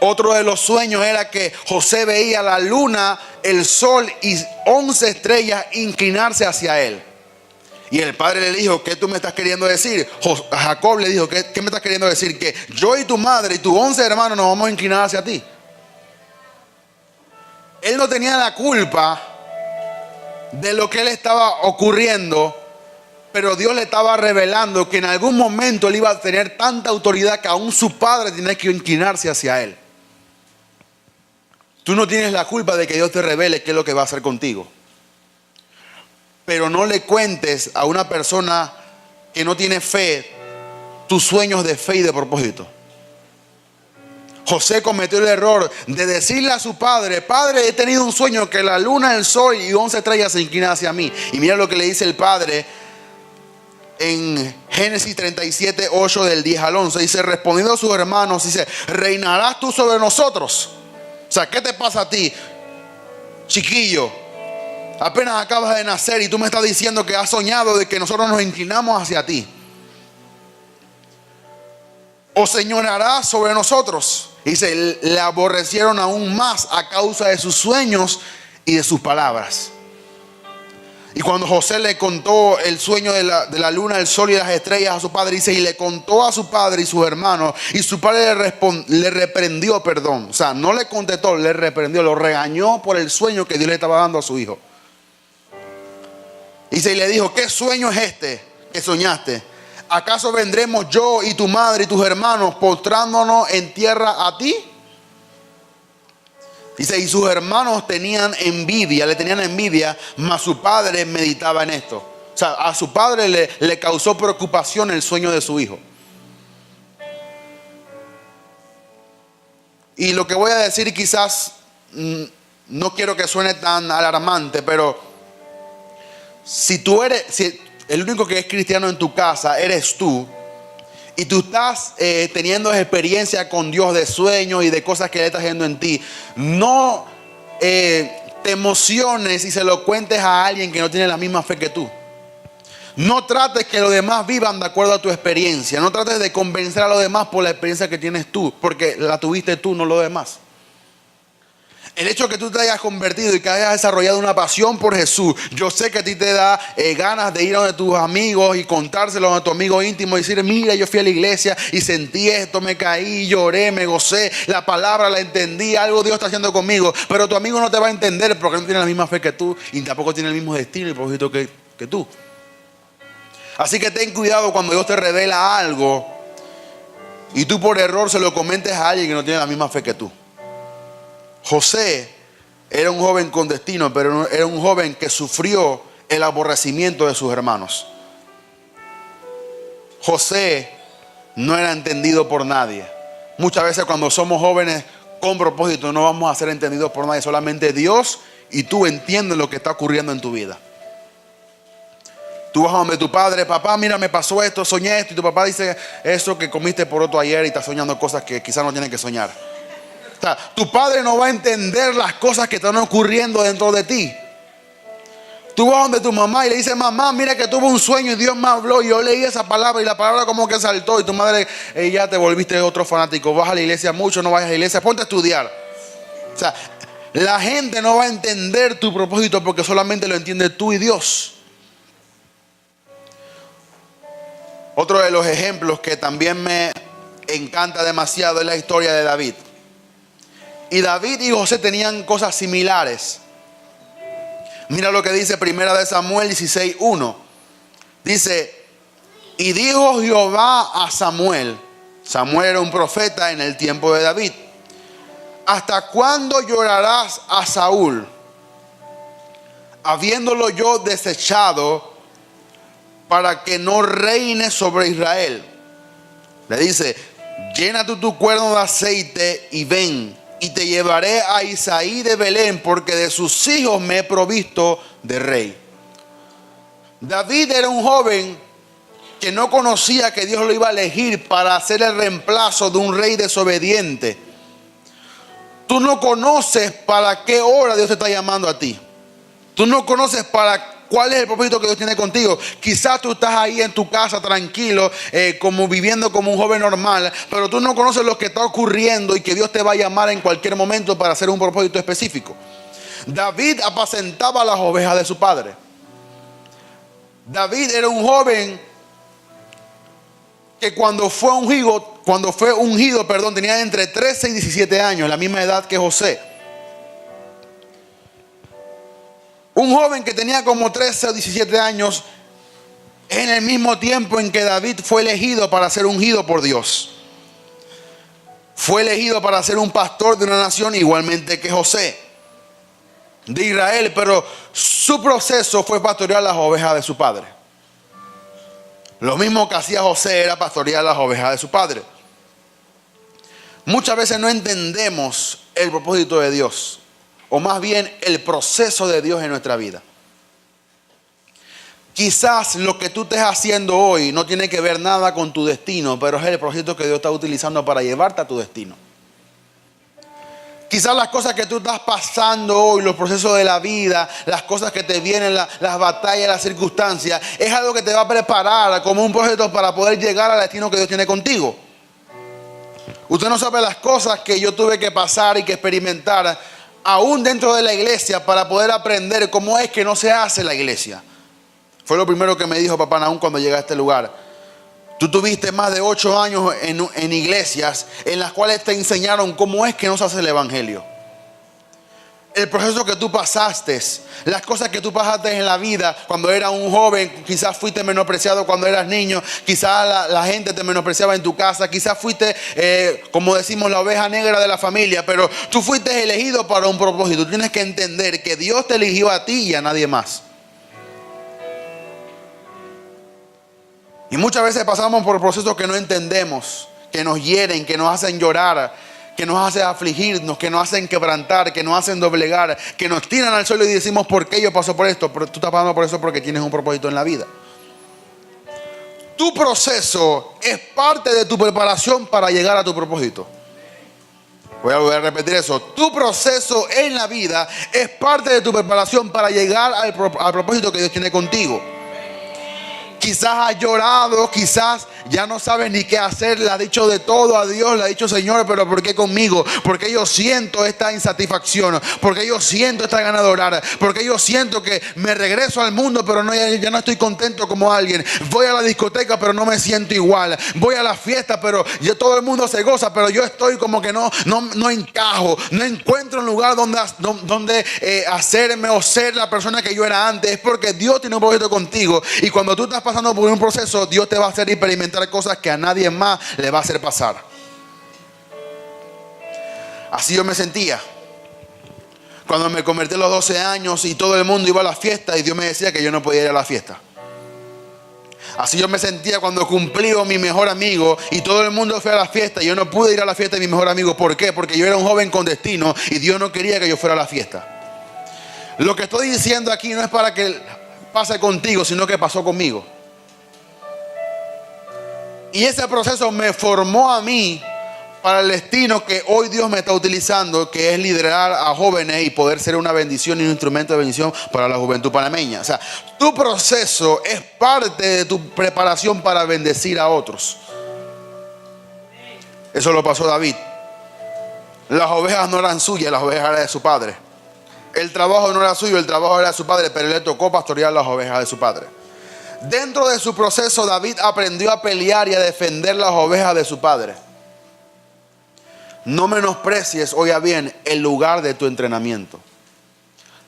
Otro de los sueños era que José veía la luna, el sol y 11 estrellas inclinarse hacia él. Y el padre le dijo: ¿qué tú me estás queriendo decir? Jacob le dijo: ¿qué me estás queriendo decir? Que yo y tu madre y tus 11 hermanos nos vamos a inclinar hacia ti. Él no tenía la culpa de lo que le estaba ocurriendo, pero Dios le estaba revelando que en algún momento él iba a tener tanta autoridad que aún su padre tenía que inclinarse hacia él. Tú no tienes la culpa de que Dios te revele qué es lo que va a hacer contigo. Pero no le cuentes a una persona que no tiene fe tus sueños de fe y de propósito. José cometió el error de decirle a su padre: Padre, he tenido un sueño que la luna, el sol y 11 estrellas se inclinan hacia mí. Y mira lo que le dice el padre en Génesis 37, 8 del 10 al 11. Dice: respondiendo a sus hermanos, dice: ¿reinarás tú sobre nosotros? O sea, ¿qué te pasa a ti, chiquillo? Apenas acabas de nacer y tú me estás diciendo que has soñado de que nosotros nos inclinamos hacia ti. ¿O señorarás sobre nosotros? Dice: le aborrecieron aún más a causa de sus sueños y de sus palabras. Y cuando José le contó el sueño de la luna, el sol y las estrellas a su padre, dice: y le contó a su padre y sus hermanos, y su padre le reprendió, o sea, no le contestó, le reprendió, lo regañó por el sueño que Dios le estaba dando a su hijo. Dice, y le dijo: ¿qué sueño es este que soñaste? ¿Acaso vendremos yo y tu madre y tus hermanos postrándonos en tierra a ti? Dice, y sus hermanos le tenían envidia, mas su padre meditaba en esto. O sea, a su padre le causó preocupación el sueño de su hijo. Y lo que voy a decir quizás no quiero que suene tan alarmante, pero si el único que es cristiano en tu casa eres tú, y tú estás teniendo experiencia con Dios de sueños y de cosas que Él está haciendo en ti, no te emociones y se lo cuentes a alguien que no tiene la misma fe que tú. No trates que los demás vivan de acuerdo a tu experiencia. No trates de convencer a los demás por la experiencia que tienes tú, porque la tuviste tú, no los demás. El hecho de que tú te hayas convertido y que hayas desarrollado una pasión por Jesús, yo sé que a ti te da ganas de ir a donde tus amigos y contárselo a tu amigo íntimo y decir: mira, yo fui a la iglesia y sentí esto, me caí, lloré, me gocé, la palabra la entendí, algo Dios está haciendo conmigo. Pero tu amigo no te va a entender porque no tiene la misma fe que tú y tampoco tiene el mismo destino y propósito que tú. Así que ten cuidado cuando Dios te revela algo y tú por error se lo comentes a alguien que no tiene la misma fe que tú. José era un joven con destino, pero era un joven que sufrió el aborrecimiento de sus hermanos. José no era entendido por nadie. Muchas veces cuando somos jóvenes con propósito no vamos a ser entendidos por nadie. Solamente Dios y tú entiendes lo que está ocurriendo en tu vida. Tú vas a donde tu padre: papá, mira, me pasó esto, soñé esto. Y tu papá dice: eso que comiste por otro ayer y estás soñando cosas que quizás no tienen que soñar. O sea, tu padre no va a entender las cosas que están ocurriendo dentro de ti. Tú vas donde tu mamá y le dices: mamá, mira que tuve un sueño y Dios me habló y yo leí esa palabra y la palabra como que saltó. Y tu madre: ya te volviste otro fanático, vas a la iglesia mucho, no vayas a la iglesia, ponte a estudiar. O sea, la gente no va a entender tu propósito porque solamente lo entiendes tú y Dios. Otro de los ejemplos que también me encanta demasiado es la historia de David. Y David y José tenían cosas similares. Mira lo que dice Primera de Samuel 16:1. Dice: y dijo Jehová a Samuel. Samuel era un profeta en el tiempo de David: ¿hasta cuándo llorarás a Saúl, habiéndolo yo desechado, para que no reine sobre Israel? Le dice: llena tú tu cuerno de aceite y ven, y te llevaré a Isaí de Belén, porque de sus hijos me he provisto de rey. David era un joven que no conocía que Dios lo iba a elegir para hacer el reemplazo de un rey desobediente. Tú no conoces para qué hora Dios te está llamando a ti. Tú no conoces cuál es el propósito que Dios tiene contigo. Quizás tú estás ahí en tu casa tranquilo, como viviendo como un joven normal, pero tú no conoces lo que está ocurriendo y que Dios te va a llamar en cualquier momento para hacer un propósito específico. David apacentaba las ovejas de su padre. David era un joven que cuando fue ungido, tenía entre 13 y 17 años, la misma edad que José. Un joven que tenía como 13 o 17 años en el mismo tiempo en que David fue elegido para ser ungido por Dios. Fue elegido para ser un pastor de una nación igualmente que José, de Israel, pero su proceso fue pastorear las ovejas de su padre. Lo mismo que hacía José era pastorear las ovejas de su padre. Muchas veces no entendemos el propósito de Dios, o más bien el proceso de Dios en nuestra vida. Quizás lo que tú estés haciendo hoy no tiene que ver nada con tu destino, pero es el propósito que Dios está utilizando para llevarte a tu destino. Quizás las cosas que tú estás pasando hoy, los procesos de la vida, las cosas que te vienen, las batallas, las circunstancias, es algo que te va a preparar como un proyecto para poder llegar al destino que Dios tiene contigo. Usted no sabe las cosas que yo tuve que pasar y que experimentar aún dentro de la iglesia para poder aprender cómo es que no se hace la iglesia. Fue lo primero que me dijo Papá Nahum cuando llegué a este lugar. Tú tuviste más de 8 años en iglesias en las cuales te enseñaron cómo es que no se hace el evangelio. El proceso que tú pasaste, las cosas que tú pasaste en la vida cuando eras un joven, quizás fuiste menospreciado cuando eras niño, quizás la gente te menospreciaba en tu casa, quizás fuiste, como decimos, la oveja negra de la familia, pero tú fuiste elegido para un propósito. Tú tienes que entender que Dios te eligió a ti y a nadie más. Y muchas veces pasamos por procesos que no entendemos, que nos hieren, que nos hacen llorar, que nos hacen afligirnos, que nos hacen quebrantar, que nos hacen doblegar, que nos tiran al suelo y decimos, ¿por qué yo paso por esto? Pero tú estás pasando por eso porque tienes un propósito en la vida. Tu proceso es parte de tu preparación para llegar a tu propósito. Voy a repetir eso. Tu proceso en la vida es parte de tu preparación para llegar al propósito que Dios tiene contigo. Quizás has llorado, quizás ya no sabes ni qué hacer, le has dicho de todo a Dios, le has dicho, Señor, pero ¿por qué conmigo? Porque yo siento esta insatisfacción, porque yo siento esta ganas de orar, porque yo siento que me regreso al mundo, pero ya no estoy contento como alguien. Voy a la discoteca, pero no me siento igual. Voy a la fiesta, pero todo el mundo se goza, pero yo estoy como que no encajo, no encuentro un lugar donde hacerme o ser la persona que yo era antes. Es porque Dios tiene un propósito contigo, y cuando tú estás pasando por un proceso, Dios te va a hacer experimentar cosas que a nadie más le va a hacer pasar. Así yo me sentía cuando me convertí a los 12 años y todo el mundo iba a la fiesta y Dios me decía que yo no podía ir a la fiesta. Así yo me sentía cuando cumplí con mi mejor amigo y todo el mundo fue a la fiesta y yo no pude ir a la fiesta de mi mejor amigo. ¿Por qué? Porque yo era un joven con destino y Dios no quería que yo fuera a la fiesta. Lo que estoy diciendo aquí no es para que pase contigo, sino que pasó conmigo. Y ese proceso me formó a mí para el destino que hoy Dios me está utilizando, que es liderar a jóvenes y poder ser una bendición y un instrumento de bendición para la juventud panameña. O sea, tu proceso es parte de tu preparación para bendecir a otros. Eso lo pasó David. Las ovejas no eran suyas, las ovejas eran de su padre. El trabajo no era suyo, el trabajo era de su padre, pero le tocó pastorear las ovejas de su padre. Dentro de su proceso, David aprendió a pelear y a defender las ovejas de su padre. No menosprecies, oiga bien, el lugar de tu entrenamiento.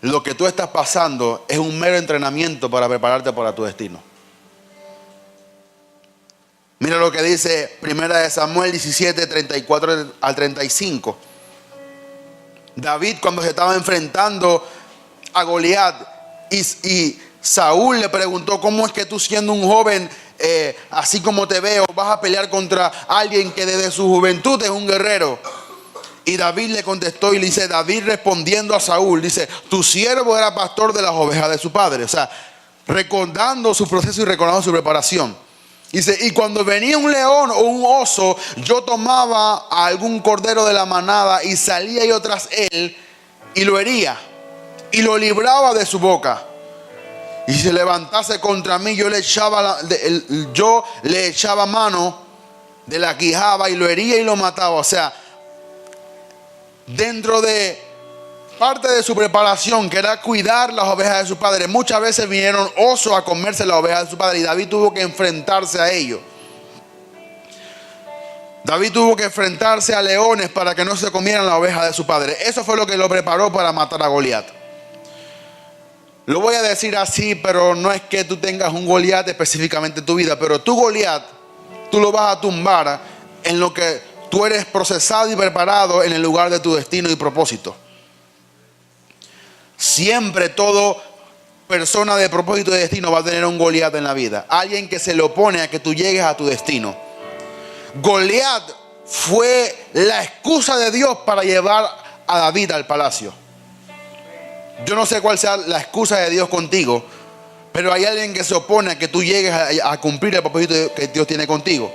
Lo que tú estás pasando es un mero entrenamiento para prepararte para tu destino. Mira lo que dice 1 Samuel 17, 34 al 35. David, cuando se estaba enfrentando a Goliat y Saúl le preguntó, ¿cómo es que tú, siendo un joven así como te veo, vas a pelear contra alguien que desde su juventud es un guerrero? Y David le contestó y le dice, David respondiendo a Saúl, dice, tu siervo era pastor de las ovejas de su padre. O sea, recordando su proceso y recordando su preparación. Dice, y cuando venía un león o un oso, yo tomaba a algún cordero de la manada y salía yo tras él y lo hería y lo libraba de su boca. Y si se levantase contra mí, yo le echaba mano de la quijada y lo hería y lo mataba. O sea, dentro de parte de su preparación, que era cuidar las ovejas de su padre, muchas veces vinieron osos a comerse las ovejas de su padre y David tuvo que enfrentarse a ellos. David tuvo que enfrentarse a leones para que no se comieran las ovejas de su padre. Eso fue lo que lo preparó para matar a Goliat. Lo voy a decir así, pero no es que tú tengas un Goliat específicamente en tu vida, pero tu Goliat, tú lo vas a tumbar en lo que tú eres procesado y preparado en el lugar de tu destino y propósito. Siempre todo persona de propósito y destino va a tener un Goliat en la vida. Alguien que se le opone a que tú llegues a tu destino. Goliat fue la excusa de Dios para llevar a David al palacio. Yo no sé cuál sea la excusa de Dios contigo, pero hay alguien que se opone a que tú llegues a cumplir el propósito que Dios tiene contigo.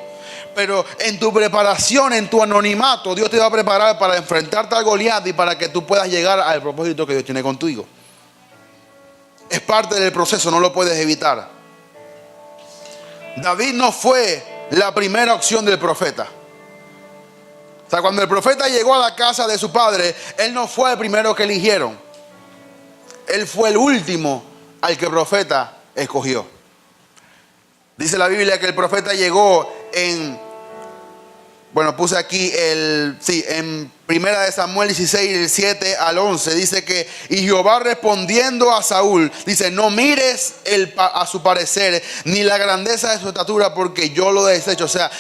Pero en tu preparación, en tu anonimato, Dios te va a preparar para enfrentarte al Goliat y para que tú puedas llegar al propósito que Dios tiene contigo. Es parte del proceso, no lo puedes evitar. David no fue la primera opción del profeta. O sea, cuando el profeta llegó a la casa de su padre, él no fue el primero que eligieron. Él fue el último al que el profeta escogió. Dice la Biblia que el profeta llegó puse aquí en Primera de Samuel 16, del 7 al 11, dice que, y Jehová respondiendo a Saúl, dice, no mires a su parecer, ni la grandeza de su estatura, porque yo lo desecho. O sea,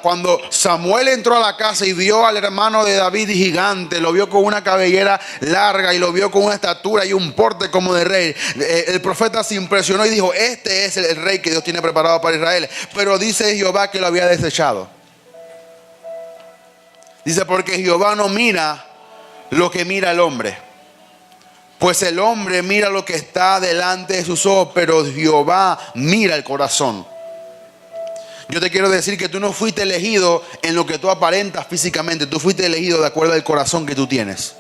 cuando Samuel entró a la casa y vio al hermano de David gigante, lo vio con una cabellera larga y lo vio con una estatura y un porte como de rey, el profeta se impresionó y dijo, este es el rey que Dios tiene preparado para Israel. Pero dice Jehová que lo había desechado. Dice, porque Jehová no mira lo que mira el hombre, pues el hombre mira lo que está delante de sus ojos, pero Jehová mira el corazón. Yo te quiero decir que tú no fuiste elegido en lo que tú aparentas físicamente, tú fuiste elegido de acuerdo al corazón que tú tienes.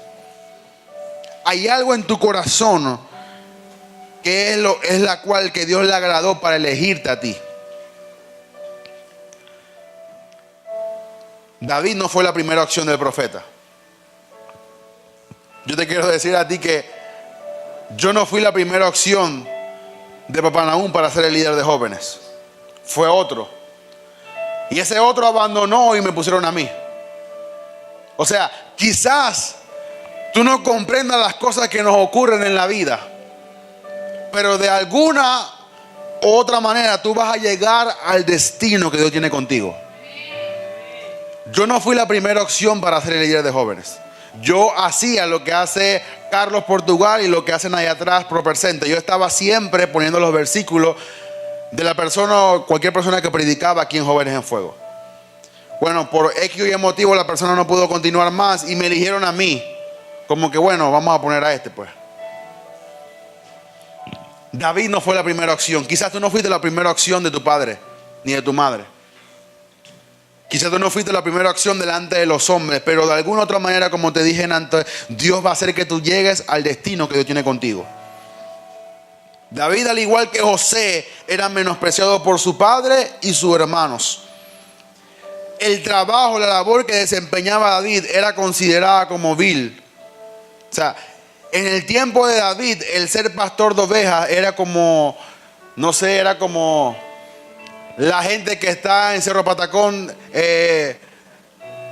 Hay algo en tu corazón que es la cual que Dios le agradó para elegirte a ti. David no fue la primera opción del profeta. Yo te quiero decir a ti que yo no fui la primera opción de Papá Nahum para ser el líder de jóvenes. Fue otro. Y ese otro abandonó y me pusieron a mí. O sea, quizás tú no comprendas las cosas que nos ocurren en la vida, pero de alguna u otra manera tú vas a llegar al destino que Dios tiene contigo. Yo no fui la primera opción para ser el líder de jóvenes. Yo hacía lo que hace Carlos Portugal y lo que hacen ahí atrás ProPresente. Yo estaba siempre poniendo los versículos de la persona, cualquier persona que predicaba aquí en Jóvenes en Fuego. Bueno, por X y motivo la persona no pudo continuar más y me eligieron a mí. Como que bueno, vamos a poner a este pues. David no fue la primera opción. Quizás tú no fuiste la primera opción de tu padre ni de tu madre. Quizás tú no fuiste la primera opción delante de los hombres, pero de alguna otra manera, como te dije antes, Dios va a hacer que tú llegues al destino que Dios tiene contigo. David, al igual que José, era menospreciado por su padre y sus hermanos. El trabajo, la labor que desempeñaba David era considerada como vil. O sea, en el tiempo de David, el ser pastor de ovejas era como, no sé, era como la gente que está en Cerro Patacón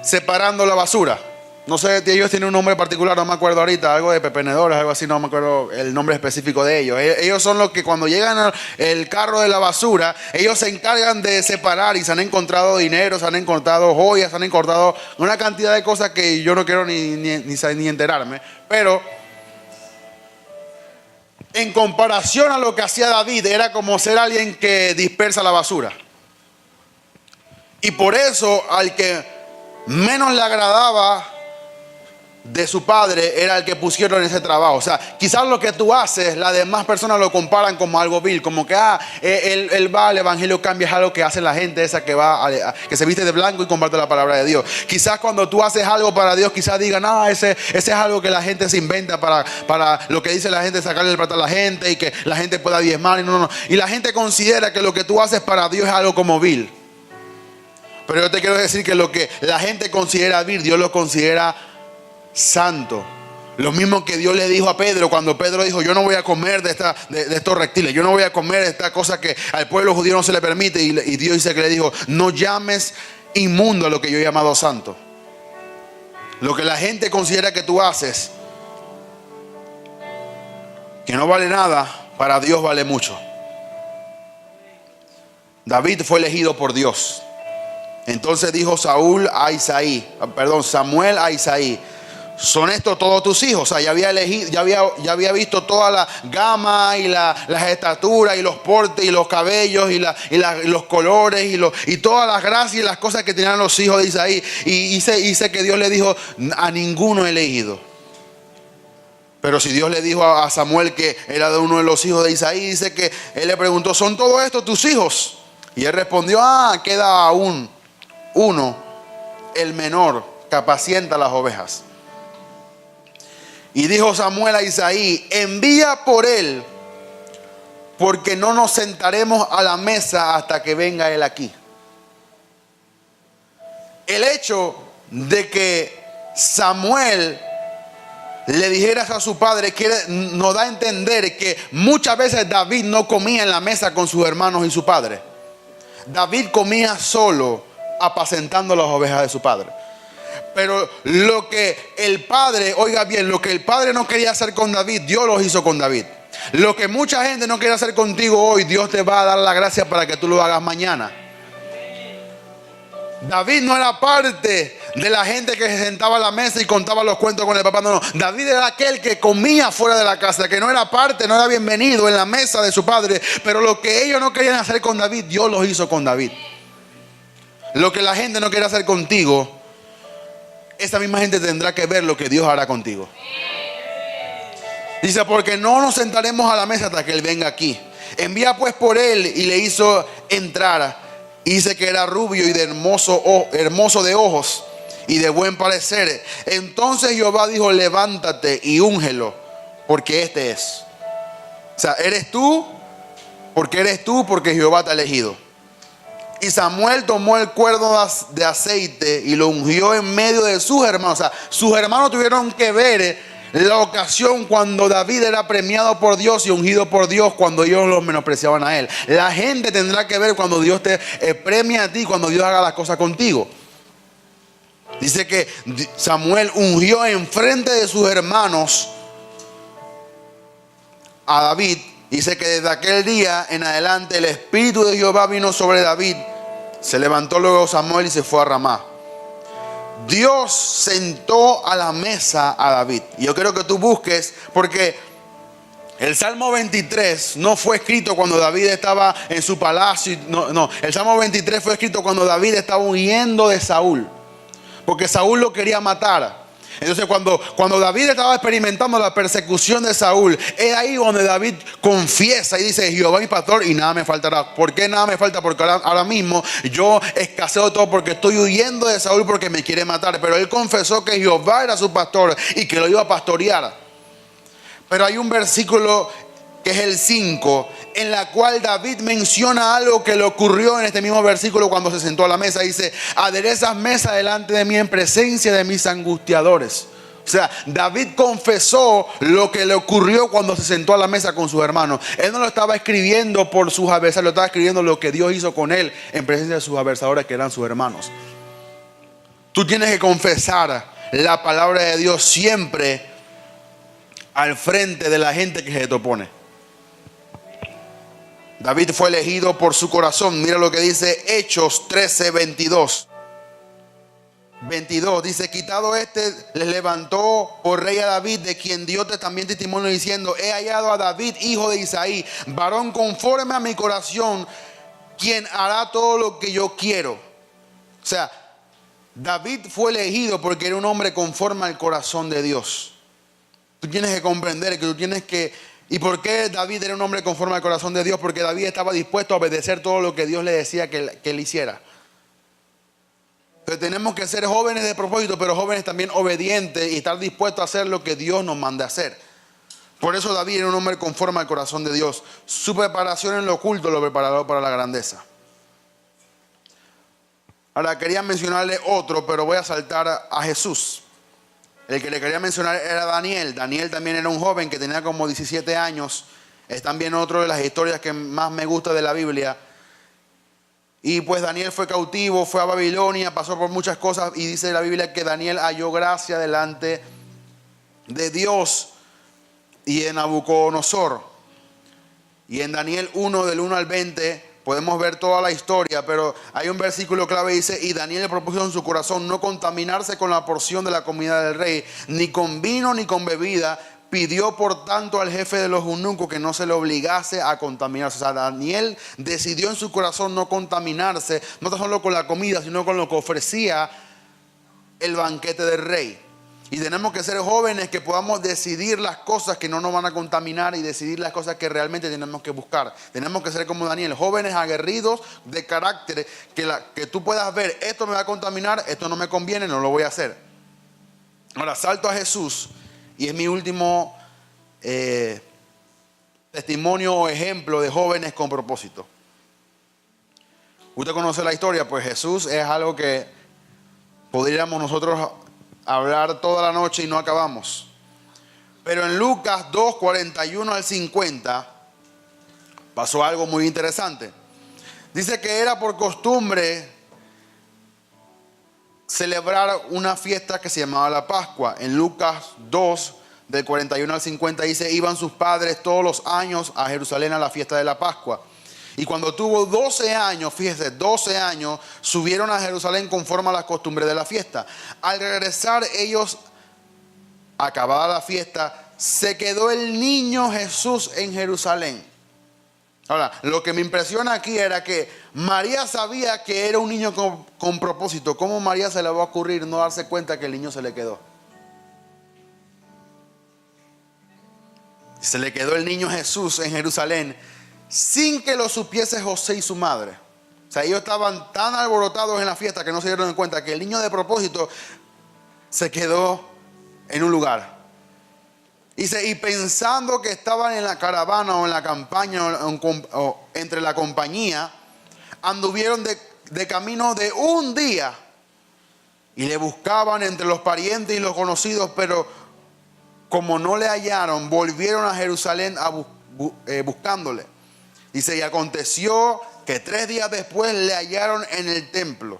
separando la basura. No sé, ellos tienen un nombre particular, no me acuerdo ahorita, algo de pepenedores, algo así, no me acuerdo el nombre específico de ellos. Ellos son los que cuando llegan el carro de la basura, ellos se encargan de separar y se han encontrado dinero, se han encontrado joyas, se han encontrado una cantidad de cosas que yo no quiero ni enterarme. Pero en comparación a lo que hacía David, era como ser alguien que dispersa la basura. Y por eso al que menos le agradaba de su padre era el que pusieron en ese trabajo. O sea, quizás lo que tú haces, las demás personas lo comparan como algo vil, como que él va al evangelio, cambia, es algo que hace la gente esa que va que se viste de blanco y comparte la palabra de Dios. Quizás cuando tú haces algo para Dios, quizás digan, ese es algo que la gente se inventa para lo que dice la gente, sacarle el plato a la gente y que la gente pueda diezmar. Y la gente considera que lo que tú haces para Dios es algo como vil. Pero yo te quiero decir que lo que la gente considera vil, Dios lo considera santo. Lo mismo que Dios le dijo a Pedro cuando Pedro dijo, yo no voy a comer de estos reptiles, yo no voy a comer de esta cosa que al pueblo judío no se le permite. Y Dios dice que le dijo, no llames inmundo a lo que yo he llamado santo. Lo que la gente considera que tú haces, que no vale nada, para Dios vale mucho. David fue elegido por Dios. Entonces dijo Samuel a Isaí, ¿son estos todos tus hijos? O sea, ya había visto toda la gama y las estaturas y los portes y los cabellos y los colores y todas las gracias y las cosas que tenían los hijos de Isaí. Y dice que Dios le dijo, a ninguno he elegido. Pero si Dios le dijo a Samuel que era de uno de los hijos de Isaí, dice que él le preguntó, ¿son todos estos tus hijos? Y él respondió, queda aún uno, el menor, que apacienta las ovejas. Y dijo Samuel a Isaí, envía por él, porque no nos sentaremos a la mesa hasta que venga él aquí. El hecho de que Samuel le dijera a su padre nos da a entender que muchas veces David no comía en la mesa con sus hermanos y su padre. David comía solo, apacentando las ovejas de su padre. Pero lo que el padre, oiga bien, lo que el padre no quería hacer con David, Dios lo hizo con David. Lo que mucha gente no quiere hacer contigo hoy, Dios te va a dar la gracia para que tú lo hagas mañana. David no era parte de la gente que se sentaba a la mesa y contaba los cuentos con el papá. No. David era aquel que comía fuera de la casa, que no era parte, no era bienvenido en la mesa de su padre. Pero lo que ellos no querían hacer con David, Dios lo hizo con David. Lo que la gente no quiere hacer contigo, esa misma gente tendrá que ver lo que Dios hará contigo. Dice, porque no nos sentaremos a la mesa hasta que él venga aquí. Envía pues por él, y le hizo entrar. Y dice que era rubio y de hermoso de ojos y de buen parecer. Entonces Jehová dijo, levántate y úngelo, porque este es. O sea, eres tú, porque Jehová te ha elegido. Y Samuel tomó el cuerno de aceite y lo ungió en medio de sus hermanos. O sea, sus hermanos tuvieron que ver la ocasión cuando David era premiado por Dios y ungido por Dios, cuando ellos lo menospreciaban a él. La gente tendrá que ver cuando Dios te premia a ti, cuando Dios haga las cosas contigo. Dice que Samuel ungió enfrente de sus hermanos a David. Dice que desde aquel día en adelante el Espíritu de Jehová vino sobre David. Se levantó luego Samuel y se fue a Ramá. Dios sentó a la mesa a David. Y yo quiero que tú busques, porque el Salmo 23 no fue escrito cuando David estaba en su palacio. No, el Salmo 23 fue escrito cuando David estaba huyendo de Saúl, porque Saúl lo quería matar. Entonces cuando David estaba experimentando la persecución de Saúl, es ahí donde David confiesa y dice, Jehová mi pastor y nada me faltará. ¿Por qué nada me falta? Porque ahora mismo yo escaseo todo, porque estoy huyendo de Saúl porque me quiere matar. Pero él confesó que Jehová era su pastor y que lo iba a pastorear. Pero hay un versículo que es el 5, en la cual David menciona algo que le ocurrió en este mismo versículo cuando se sentó a la mesa. Dice, aderezas mesa delante de mí en presencia de mis angustiadores. O sea, David confesó lo que le ocurrió cuando se sentó a la mesa con sus hermanos. Él no lo estaba escribiendo por sus adversarios, lo estaba escribiendo lo que Dios hizo con él en presencia de sus adversarios, que eran sus hermanos. Tú tienes que confesar la palabra de Dios siempre al frente de la gente que se te opone. David fue elegido por su corazón. Mira lo que dice Hechos 13, 22. Dice, quitado les levantó por rey a David, de quien dio también testimonio diciendo, he hallado a David, hijo de Isaí, varón conforme a mi corazón, quien hará todo lo que yo quiero. O sea, David fue elegido porque era un hombre conforme al corazón de Dios. Tú tienes que comprender que tú tienes que... ¿Y por qué David era un hombre conforme al corazón de Dios? Porque David estaba dispuesto a obedecer todo lo que Dios le decía que él hiciera. Entonces tenemos que ser jóvenes de propósito, pero jóvenes también obedientes y estar dispuestos a hacer lo que Dios nos manda hacer. Por eso David era un hombre conforme al corazón de Dios. Su preparación en lo oculto lo preparó para la grandeza. Ahora quería mencionarle otro, pero voy a saltar a Jesús. El que le quería mencionar era Daniel. Daniel también era un joven que tenía como 17 años. Es también otra de las historias que más me gusta de la Biblia. Y pues Daniel fue cautivo, fue a Babilonia, pasó por muchas cosas. Y dice la Biblia que Daniel halló gracia delante de Dios y de Nabucodonosor. Y en Daniel 1, del 1 al 20, podemos ver toda la historia, pero hay un versículo clave que dice: y Daniel propuso en su corazón no contaminarse con la porción de la comida del rey, ni con vino ni con bebida. Pidió por tanto al jefe de los eunucos que no se le obligase a contaminarse. O sea, Daniel decidió en su corazón no contaminarse, no tan solo con la comida, sino con lo que ofrecía el banquete del rey. Y tenemos que ser jóvenes que podamos decidir las cosas que no nos van a contaminar y decidir las cosas que realmente tenemos que buscar. Tenemos que ser como Daniel, jóvenes aguerridos de carácter, que tú puedas ver: esto me va a contaminar, esto no me conviene, no lo voy a hacer. Ahora salto a Jesús, y es mi último testimonio o ejemplo de jóvenes con propósito. Usted conoce la historia, pues Jesús es algo que podríamos nosotros hablar toda la noche y no acabamos. Pero en Lucas 2, 41 al 50 pasó algo muy interesante. Dice que era por costumbre celebrar una fiesta que se llamaba la Pascua. En Lucas 2, del 41 al 50 dice: iban sus padres todos los años a Jerusalén a la fiesta de la Pascua. Y cuando tuvo 12 años, fíjese, 12 años, subieron a Jerusalén conforme a las costumbres de la fiesta. Al regresar ellos, acabada la fiesta, se quedó el niño Jesús en Jerusalén. Ahora, lo que me impresiona aquí era que María sabía que era un niño con propósito. ¿Cómo María se le va a ocurrir no darse cuenta que el niño se le quedó? Se le quedó el niño Jesús en Jerusalén sin que lo supiese José y su madre. O sea, ellos estaban tan alborotados en la fiesta que no se dieron cuenta que el niño de propósito se quedó en un lugar. Dice: y pensando que estaban en la caravana o en la campaña o entre la compañía, anduvieron de camino de un día y le buscaban entre los parientes y los conocidos, pero como no le hallaron, volvieron a Jerusalén buscándole. Dice: y aconteció que 3 días después le hallaron en el templo.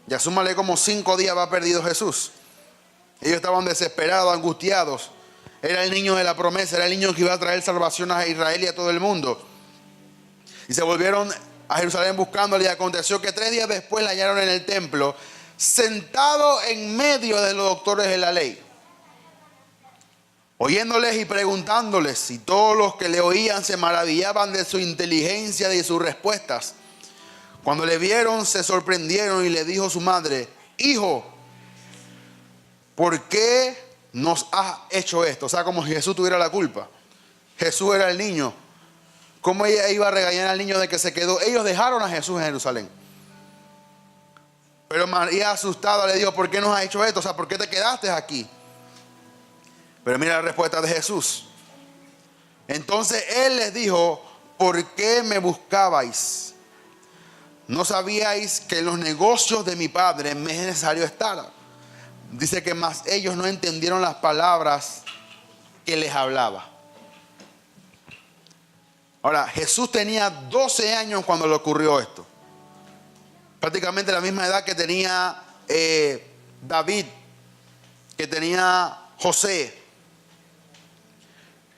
Ya súmale como 5 días va perdido Jesús. Ellos estaban desesperados, angustiados. Era el niño de la promesa, era el niño que iba a traer salvación a Israel y a todo el mundo. Y se volvieron a Jerusalén buscándole, y aconteció que 3 días después le hallaron en el templo, sentado en medio de los doctores de la ley, oyéndoles y preguntándoles, y todos los que le oían se maravillaban de su inteligencia y de sus respuestas. Cuando le vieron, se sorprendieron, y le dijo su madre: hijo, ¿por qué nos has hecho esto? O sea, como si Jesús tuviera la culpa. Jesús era el niño. ¿Cómo ella iba a regañar al niño de que se quedó? Ellos dejaron a Jesús en Jerusalén. Pero María, asustada, le dijo: ¿por qué nos has hecho esto? O sea, ¿por qué te quedaste aquí? Pero mira la respuesta de Jesús. Entonces él les dijo: ¿por qué me buscabais? ¿No sabíais que en los negocios de mi padre me es necesario estar? Dice que más ellos no entendieron las palabras que les hablaba. Ahora, Jesús tenía 12 años cuando le ocurrió esto. Prácticamente la misma edad que tenía David, que tenía José.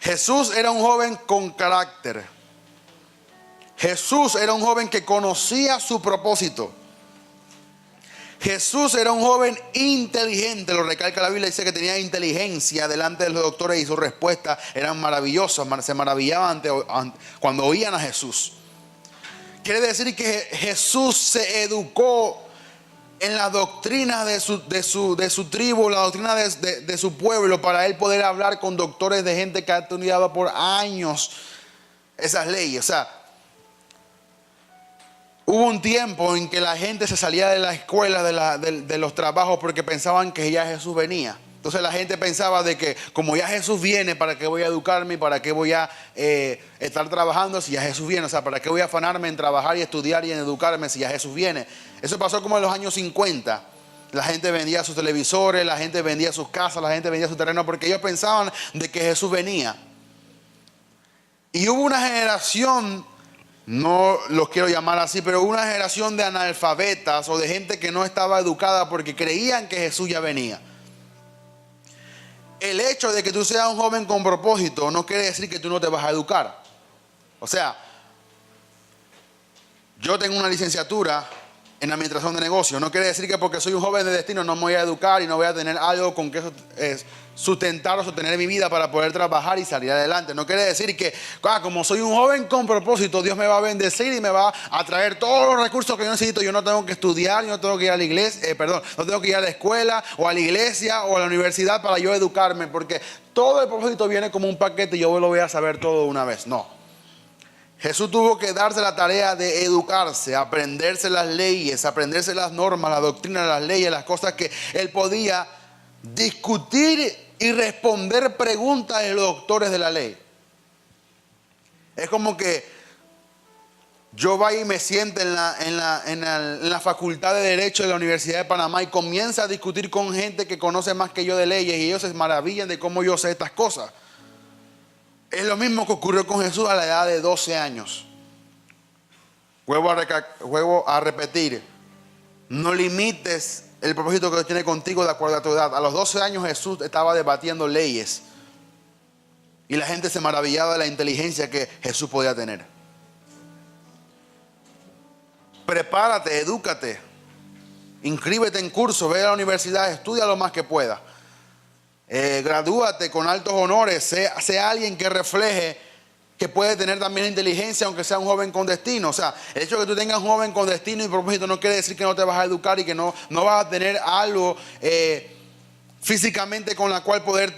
Jesús era un joven con carácter. Jesús era un joven que conocía su propósito. Jesús era un joven inteligente, lo recalca la Biblia, dice que tenía inteligencia delante de los doctores y sus respuestas eran maravillosas, se maravillaban cuando oían a Jesús. Quiere decir que Jesús se educó en la doctrina de su tribu, la doctrina de su pueblo, para él poder hablar con doctores de gente que ha estudiado por años esas leyes. O sea, hubo un tiempo en que la gente se salía de la escuela, de los trabajos, porque pensaban que ya Jesús venía. Entonces la gente pensaba de que como ya Jesús viene, ¿para qué voy a educarme? ¿Para qué voy a estar trabajando si ya Jesús viene? O sea, ¿para qué voy a afanarme en trabajar y estudiar y en educarme si ya Jesús viene? Eso pasó como en los años 50. La gente vendía sus televisores, la gente vendía sus casas, la gente vendía su terreno, porque ellos pensaban de que Jesús venía. Y hubo una generación, no los quiero llamar así, pero hubo una generación de analfabetas o de gente que no estaba educada porque creían que Jesús ya venía. El hecho de que tú seas un joven con propósito no quiere decir que tú no te vas a educar. O sea, yo tengo una licenciatura en administración de negocios. No quiere decir que porque soy un joven de destino no me voy a educar y no voy a tener algo con que sustentar o sostener mi vida para poder trabajar y salir adelante. No quiere decir que como soy un joven con propósito, Dios me va a bendecir y me va a traer todos los recursos que yo necesito. Yo no tengo que estudiar, yo no tengo que ir a la iglesia, no tengo que ir a la escuela o a la iglesia o a la universidad para yo educarme, porque todo el propósito viene como un paquete y yo lo voy a saber todo de una vez. No. Jesús tuvo que darse la tarea de educarse, aprenderse las leyes, aprenderse las normas, la doctrina, las leyes, las cosas que él podía discutir y responder preguntas de los doctores de la ley. Es como que yo vaya y me siente en la Facultad de Derecho de la Universidad de Panamá y comienza a discutir con gente que conoce más que yo de leyes y ellos se maravillan de cómo yo sé estas cosas. Es lo mismo que ocurrió con Jesús a la edad de 12 años. Vuelvo a repetir, no limites el propósito que Dios tiene contigo de acuerdo a tu edad. A los 12 años Jesús estaba debatiendo leyes y la gente se maravillaba de la inteligencia que Jesús podía tener. Prepárate, edúcate, inscríbete en cursos, ve a la universidad, estudia lo más que puedas. Gradúate con altos honores, sea alguien que refleje que puede tener también inteligencia, aunque sea un joven con destino. O sea, el hecho de que tú tengas un joven con destino y propósito no quiere decir que no te vas a educar y que no vas a tener algo físicamente con la cual poder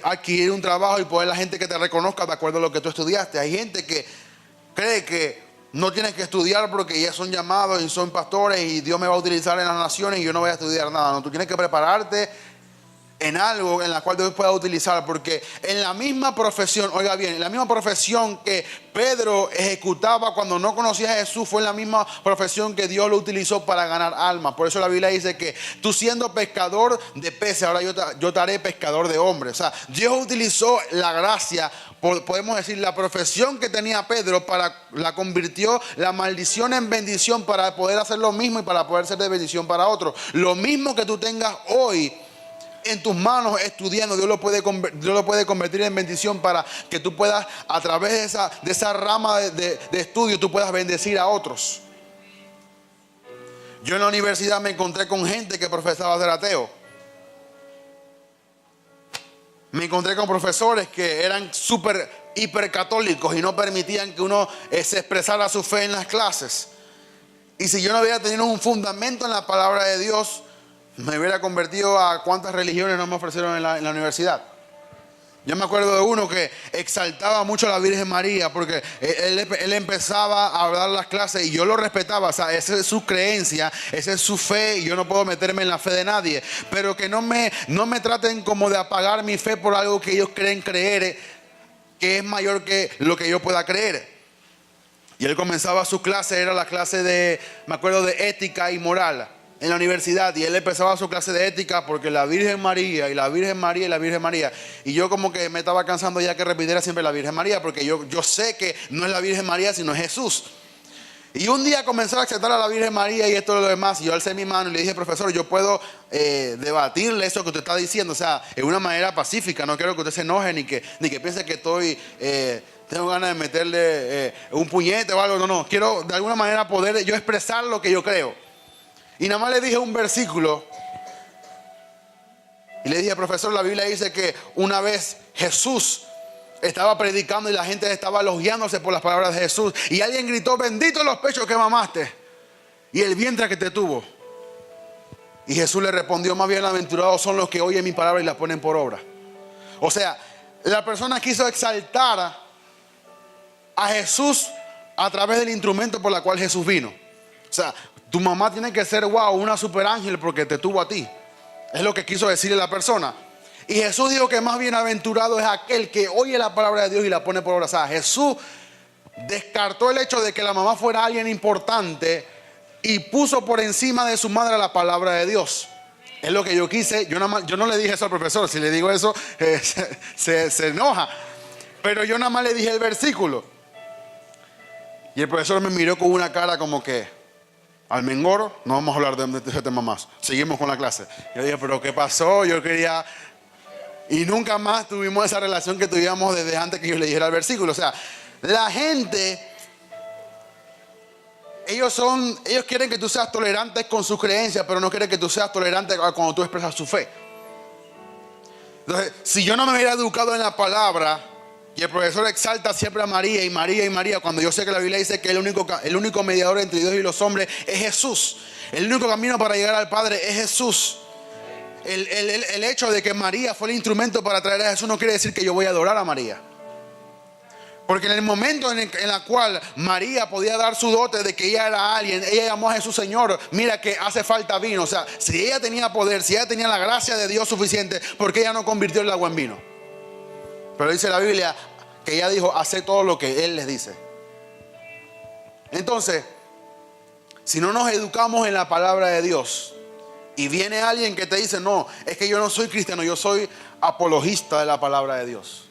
adquirir un trabajo y poder la gente que te reconozca de acuerdo a lo que tú estudiaste. Hay gente que cree que no tienes que estudiar porque ya son llamados y son pastores y Dios me va a utilizar en las naciones y yo no voy a estudiar nada. No, tú tienes que prepararte en algo en la cual Dios pueda utilizar, porque en la misma profesión, oiga bien, en la misma profesión que Pedro ejecutaba cuando no conocía a Jesús, fue en la misma profesión que Dios lo utilizó para ganar almas. Por eso la Biblia dice que tú siendo pescador de peces, ahora yo te haré pescador de hombres. O sea, Dios utilizó la gracia, podemos decir, la profesión que tenía Pedro, la convirtió la maldición en bendición para poder hacer lo mismo y para poder ser de bendición para otros. Lo mismo que tú tengas hoy en tus manos estudiando, Dios lo puede convertir en bendición para que tú puedas, a través de esa rama de estudio, tú puedas bendecir a otros. Yo en la universidad me encontré con gente que profesaba ser ateo. Me encontré con profesores que eran hiper católicos y no permitían que uno se expresara su fe en las clases. Y si yo no hubiera tenido un fundamento en la palabra de Dios, me hubiera convertido a cuántas religiones no me ofrecieron en la universidad. Yo me acuerdo de uno que exaltaba mucho a la Virgen María porque él empezaba a hablar las clases y yo lo respetaba. O sea, esa es su creencia, esa es su fe y yo no puedo meterme en la fe de nadie. Pero que no me traten como de apagar mi fe por algo que ellos creen creer que es mayor que lo que yo pueda creer. Y él comenzaba su clase, era la clase me acuerdo, de ética y moral en la universidad, y él empezaba su clase de ética porque la Virgen María y la Virgen María y la Virgen María, y yo como que me estaba cansando ya que repitiera siempre la Virgen María, porque yo sé que no es la Virgen María sino es Jesús. Y un día comenzó a aceptar a la Virgen María y esto y lo demás, y yo alcé mi mano y le dije: profesor, yo puedo debatirle eso que usted está diciendo, o sea, en una manera pacífica, no quiero que usted se enoje ni que piense que tengo ganas de meterle un puñete o algo. No, quiero de alguna manera poder yo expresar lo que yo creo. Y nada más le dije un versículo y le dije: profesor, la Biblia dice que una vez Jesús estaba predicando y la gente estaba elogiándose por las palabras de Jesús, y alguien gritó: bendito los pechos que mamaste y el vientre que te tuvo. Y Jesús le respondió: más bienaventurados son los que oyen mi palabra y la ponen por obra. O sea, la persona quiso exaltar a Jesús a través del instrumento por la cual Jesús vino. O sea, tu mamá tiene que ser, wow, una super ángel porque te tuvo a ti. Es lo que quiso decirle la persona. Y Jesús dijo que más bienaventurado es aquel que oye la palabra de Dios y la pone por obra. O sea, Jesús descartó el hecho de que la mamá fuera alguien importante y puso por encima de su madre la palabra de Dios. Es lo que yo quise. Yo no le dije eso al profesor. Si le digo eso, se enoja. Pero yo nada más le dije el versículo. Y el profesor me miró con una cara como que: Almengoro, no vamos a hablar de ese tema más. Seguimos con la clase. Yo dije: pero ¿qué pasó? Yo quería... Y nunca más tuvimos esa relación que tuvimos desde antes que yo le dijera el versículo. O sea, la gente, ellos quieren que tú seas tolerante con sus creencias, pero no quieren que tú seas tolerante cuando tú expresas su fe. Entonces, si yo no me hubiera educado en la palabra, y el profesor exalta siempre a María y María y María, cuando yo sé que la Biblia dice que el único mediador entre Dios y los hombres es Jesús. El único camino para llegar al Padre es Jesús. El hecho de que María fue el instrumento para traer a Jesús no quiere decir que yo voy a adorar a María. Porque en el momento en el cual María podía dar su dote de que ella era alguien, ella llamó a Jesús: Señor, mira que hace falta vino. O sea, si ella tenía poder, si ella tenía la gracia de Dios suficiente, ¿por qué ella no convirtió el agua en vino? Pero dice la Biblia que ella dijo: hace todo lo que Él les dice. Entonces, si no nos educamos en la palabra de Dios, y viene alguien que te dice: no, es que yo no soy cristiano, yo soy apologista de la palabra de Dios.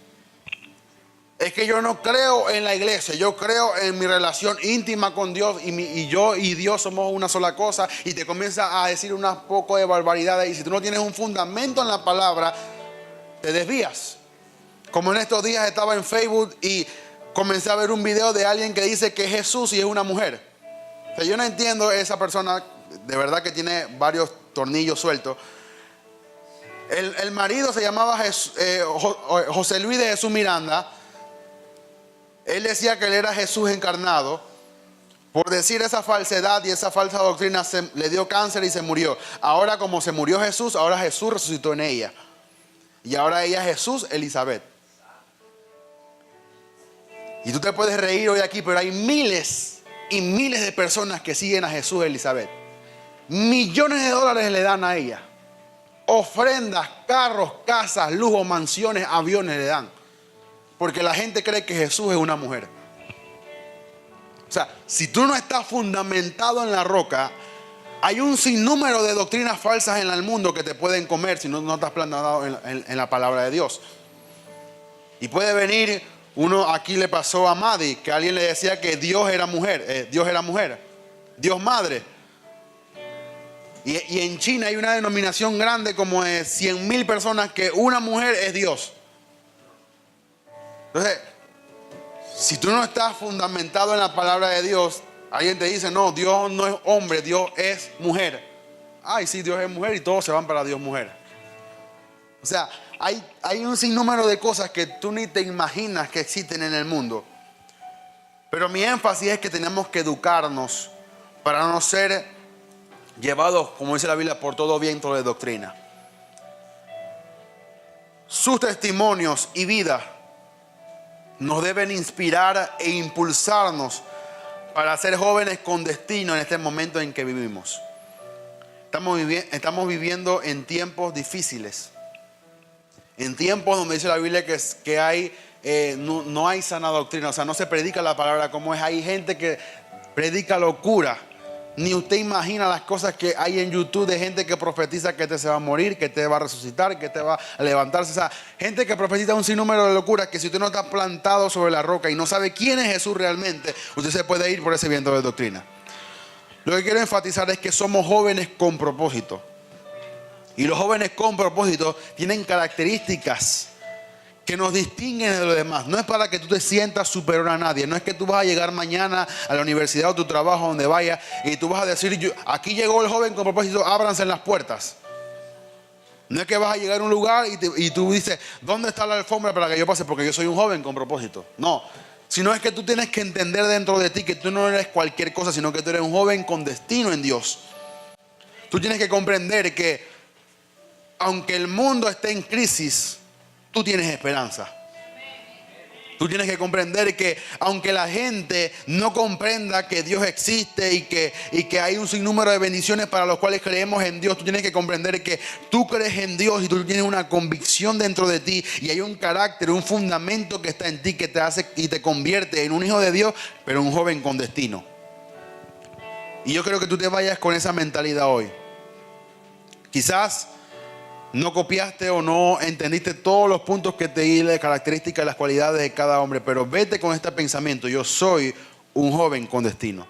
Es que yo no creo en la iglesia, yo creo en mi relación íntima con Dios, y yo y Dios somos una sola cosa, y te comienza a decir unas poco de barbaridades, y si tú no tienes un fundamento en la palabra, te desvías. Como en estos días estaba en Facebook y comencé a ver un video de alguien que dice que es Jesús y es una mujer. O sea, yo no entiendo esa persona, de verdad que tiene varios tornillos sueltos. El marido se llamaba José Luis de Jesús Miranda. Él decía que él era Jesús encarnado. Por decir esa falsedad y esa falsa doctrina le dio cáncer y se murió. Ahora, como se murió Jesús, ahora Jesús resucitó en ella. Y ahora ella es Jesús Elizabeth. Y tú te puedes reír hoy aquí, pero hay miles y miles de personas que siguen a Jesús Elizabeth. Millones de dólares le dan a ella. Ofrendas, carros, casas, lujos, mansiones, aviones le dan. Porque la gente cree que Jesús es una mujer. O sea, si tú no estás fundamentado en la roca, hay un sinnúmero de doctrinas falsas en el mundo que te pueden comer si no estás plantado en la palabra de Dios. Y puede venir uno, aquí le pasó a Madi, que alguien le decía que Dios era mujer, Dios madre. Y en China hay una denominación grande como de 100,000 personas que una mujer es Dios. Entonces, si tú no estás fundamentado en la palabra de Dios, alguien te dice: no, Dios no es hombre, Dios es mujer. Ay, sí, Dios es mujer, y todos se van para Dios mujer. O sea, hay un sinnúmero de cosas que tú ni te imaginas que existen en el mundo. Pero mi énfasis es que tenemos que educarnos para no ser llevados, como dice la Biblia, por todo viento de doctrina. Sus testimonios y vida nos deben inspirar e impulsarnos para ser jóvenes con destino en este momento en que vivimos. Estamos viviendo en tiempos difíciles. En tiempos donde dice la Biblia que hay, no hay sana doctrina. O sea, no se predica la palabra como es. Hay gente que predica locura. Ni usted imagina las cosas que hay en YouTube de gente que profetiza que te se va a morir, que te va a resucitar, que te va a levantarse. O sea, gente que profetiza un sinnúmero de locuras que si usted no está plantado sobre la roca y no sabe quién es Jesús realmente, usted se puede ir por ese viento de doctrina. Lo que quiero enfatizar es que somos jóvenes con propósito. Y los jóvenes con propósito tienen características que nos distinguen de los demás. No es para que tú te sientas superior a nadie. No es que tú vas a llegar mañana a la universidad o tu trabajo, donde vayas, y tú vas a decir: aquí llegó el joven con propósito, ábranse las puertas. No es que vas a llegar a un lugar y tú dices: ¿dónde está la alfombra para que yo pase? Porque yo soy un joven con propósito. No, sino es que tú tienes que entender dentro de ti que tú no eres cualquier cosa, sino que tú eres un joven con destino en Dios. Tú tienes que comprender que aunque el mundo esté en crisis, tú tienes esperanza. Tú tienes que comprender que aunque la gente no comprenda que Dios existe y que hay un sinnúmero de bendiciones para los cuales creemos en Dios, tú tienes que comprender que tú crees en Dios y tú tienes una convicción dentro de ti y hay un carácter, un fundamento que está en ti que te hace y te convierte en un hijo de Dios, pero un joven con destino. Y yo creo que tú te vayas con esa mentalidad hoy. Quizás no copiaste o no entendiste todos los puntos que te di, las características, las cualidades de cada hombre, pero vete con este pensamiento: yo soy un joven con destino.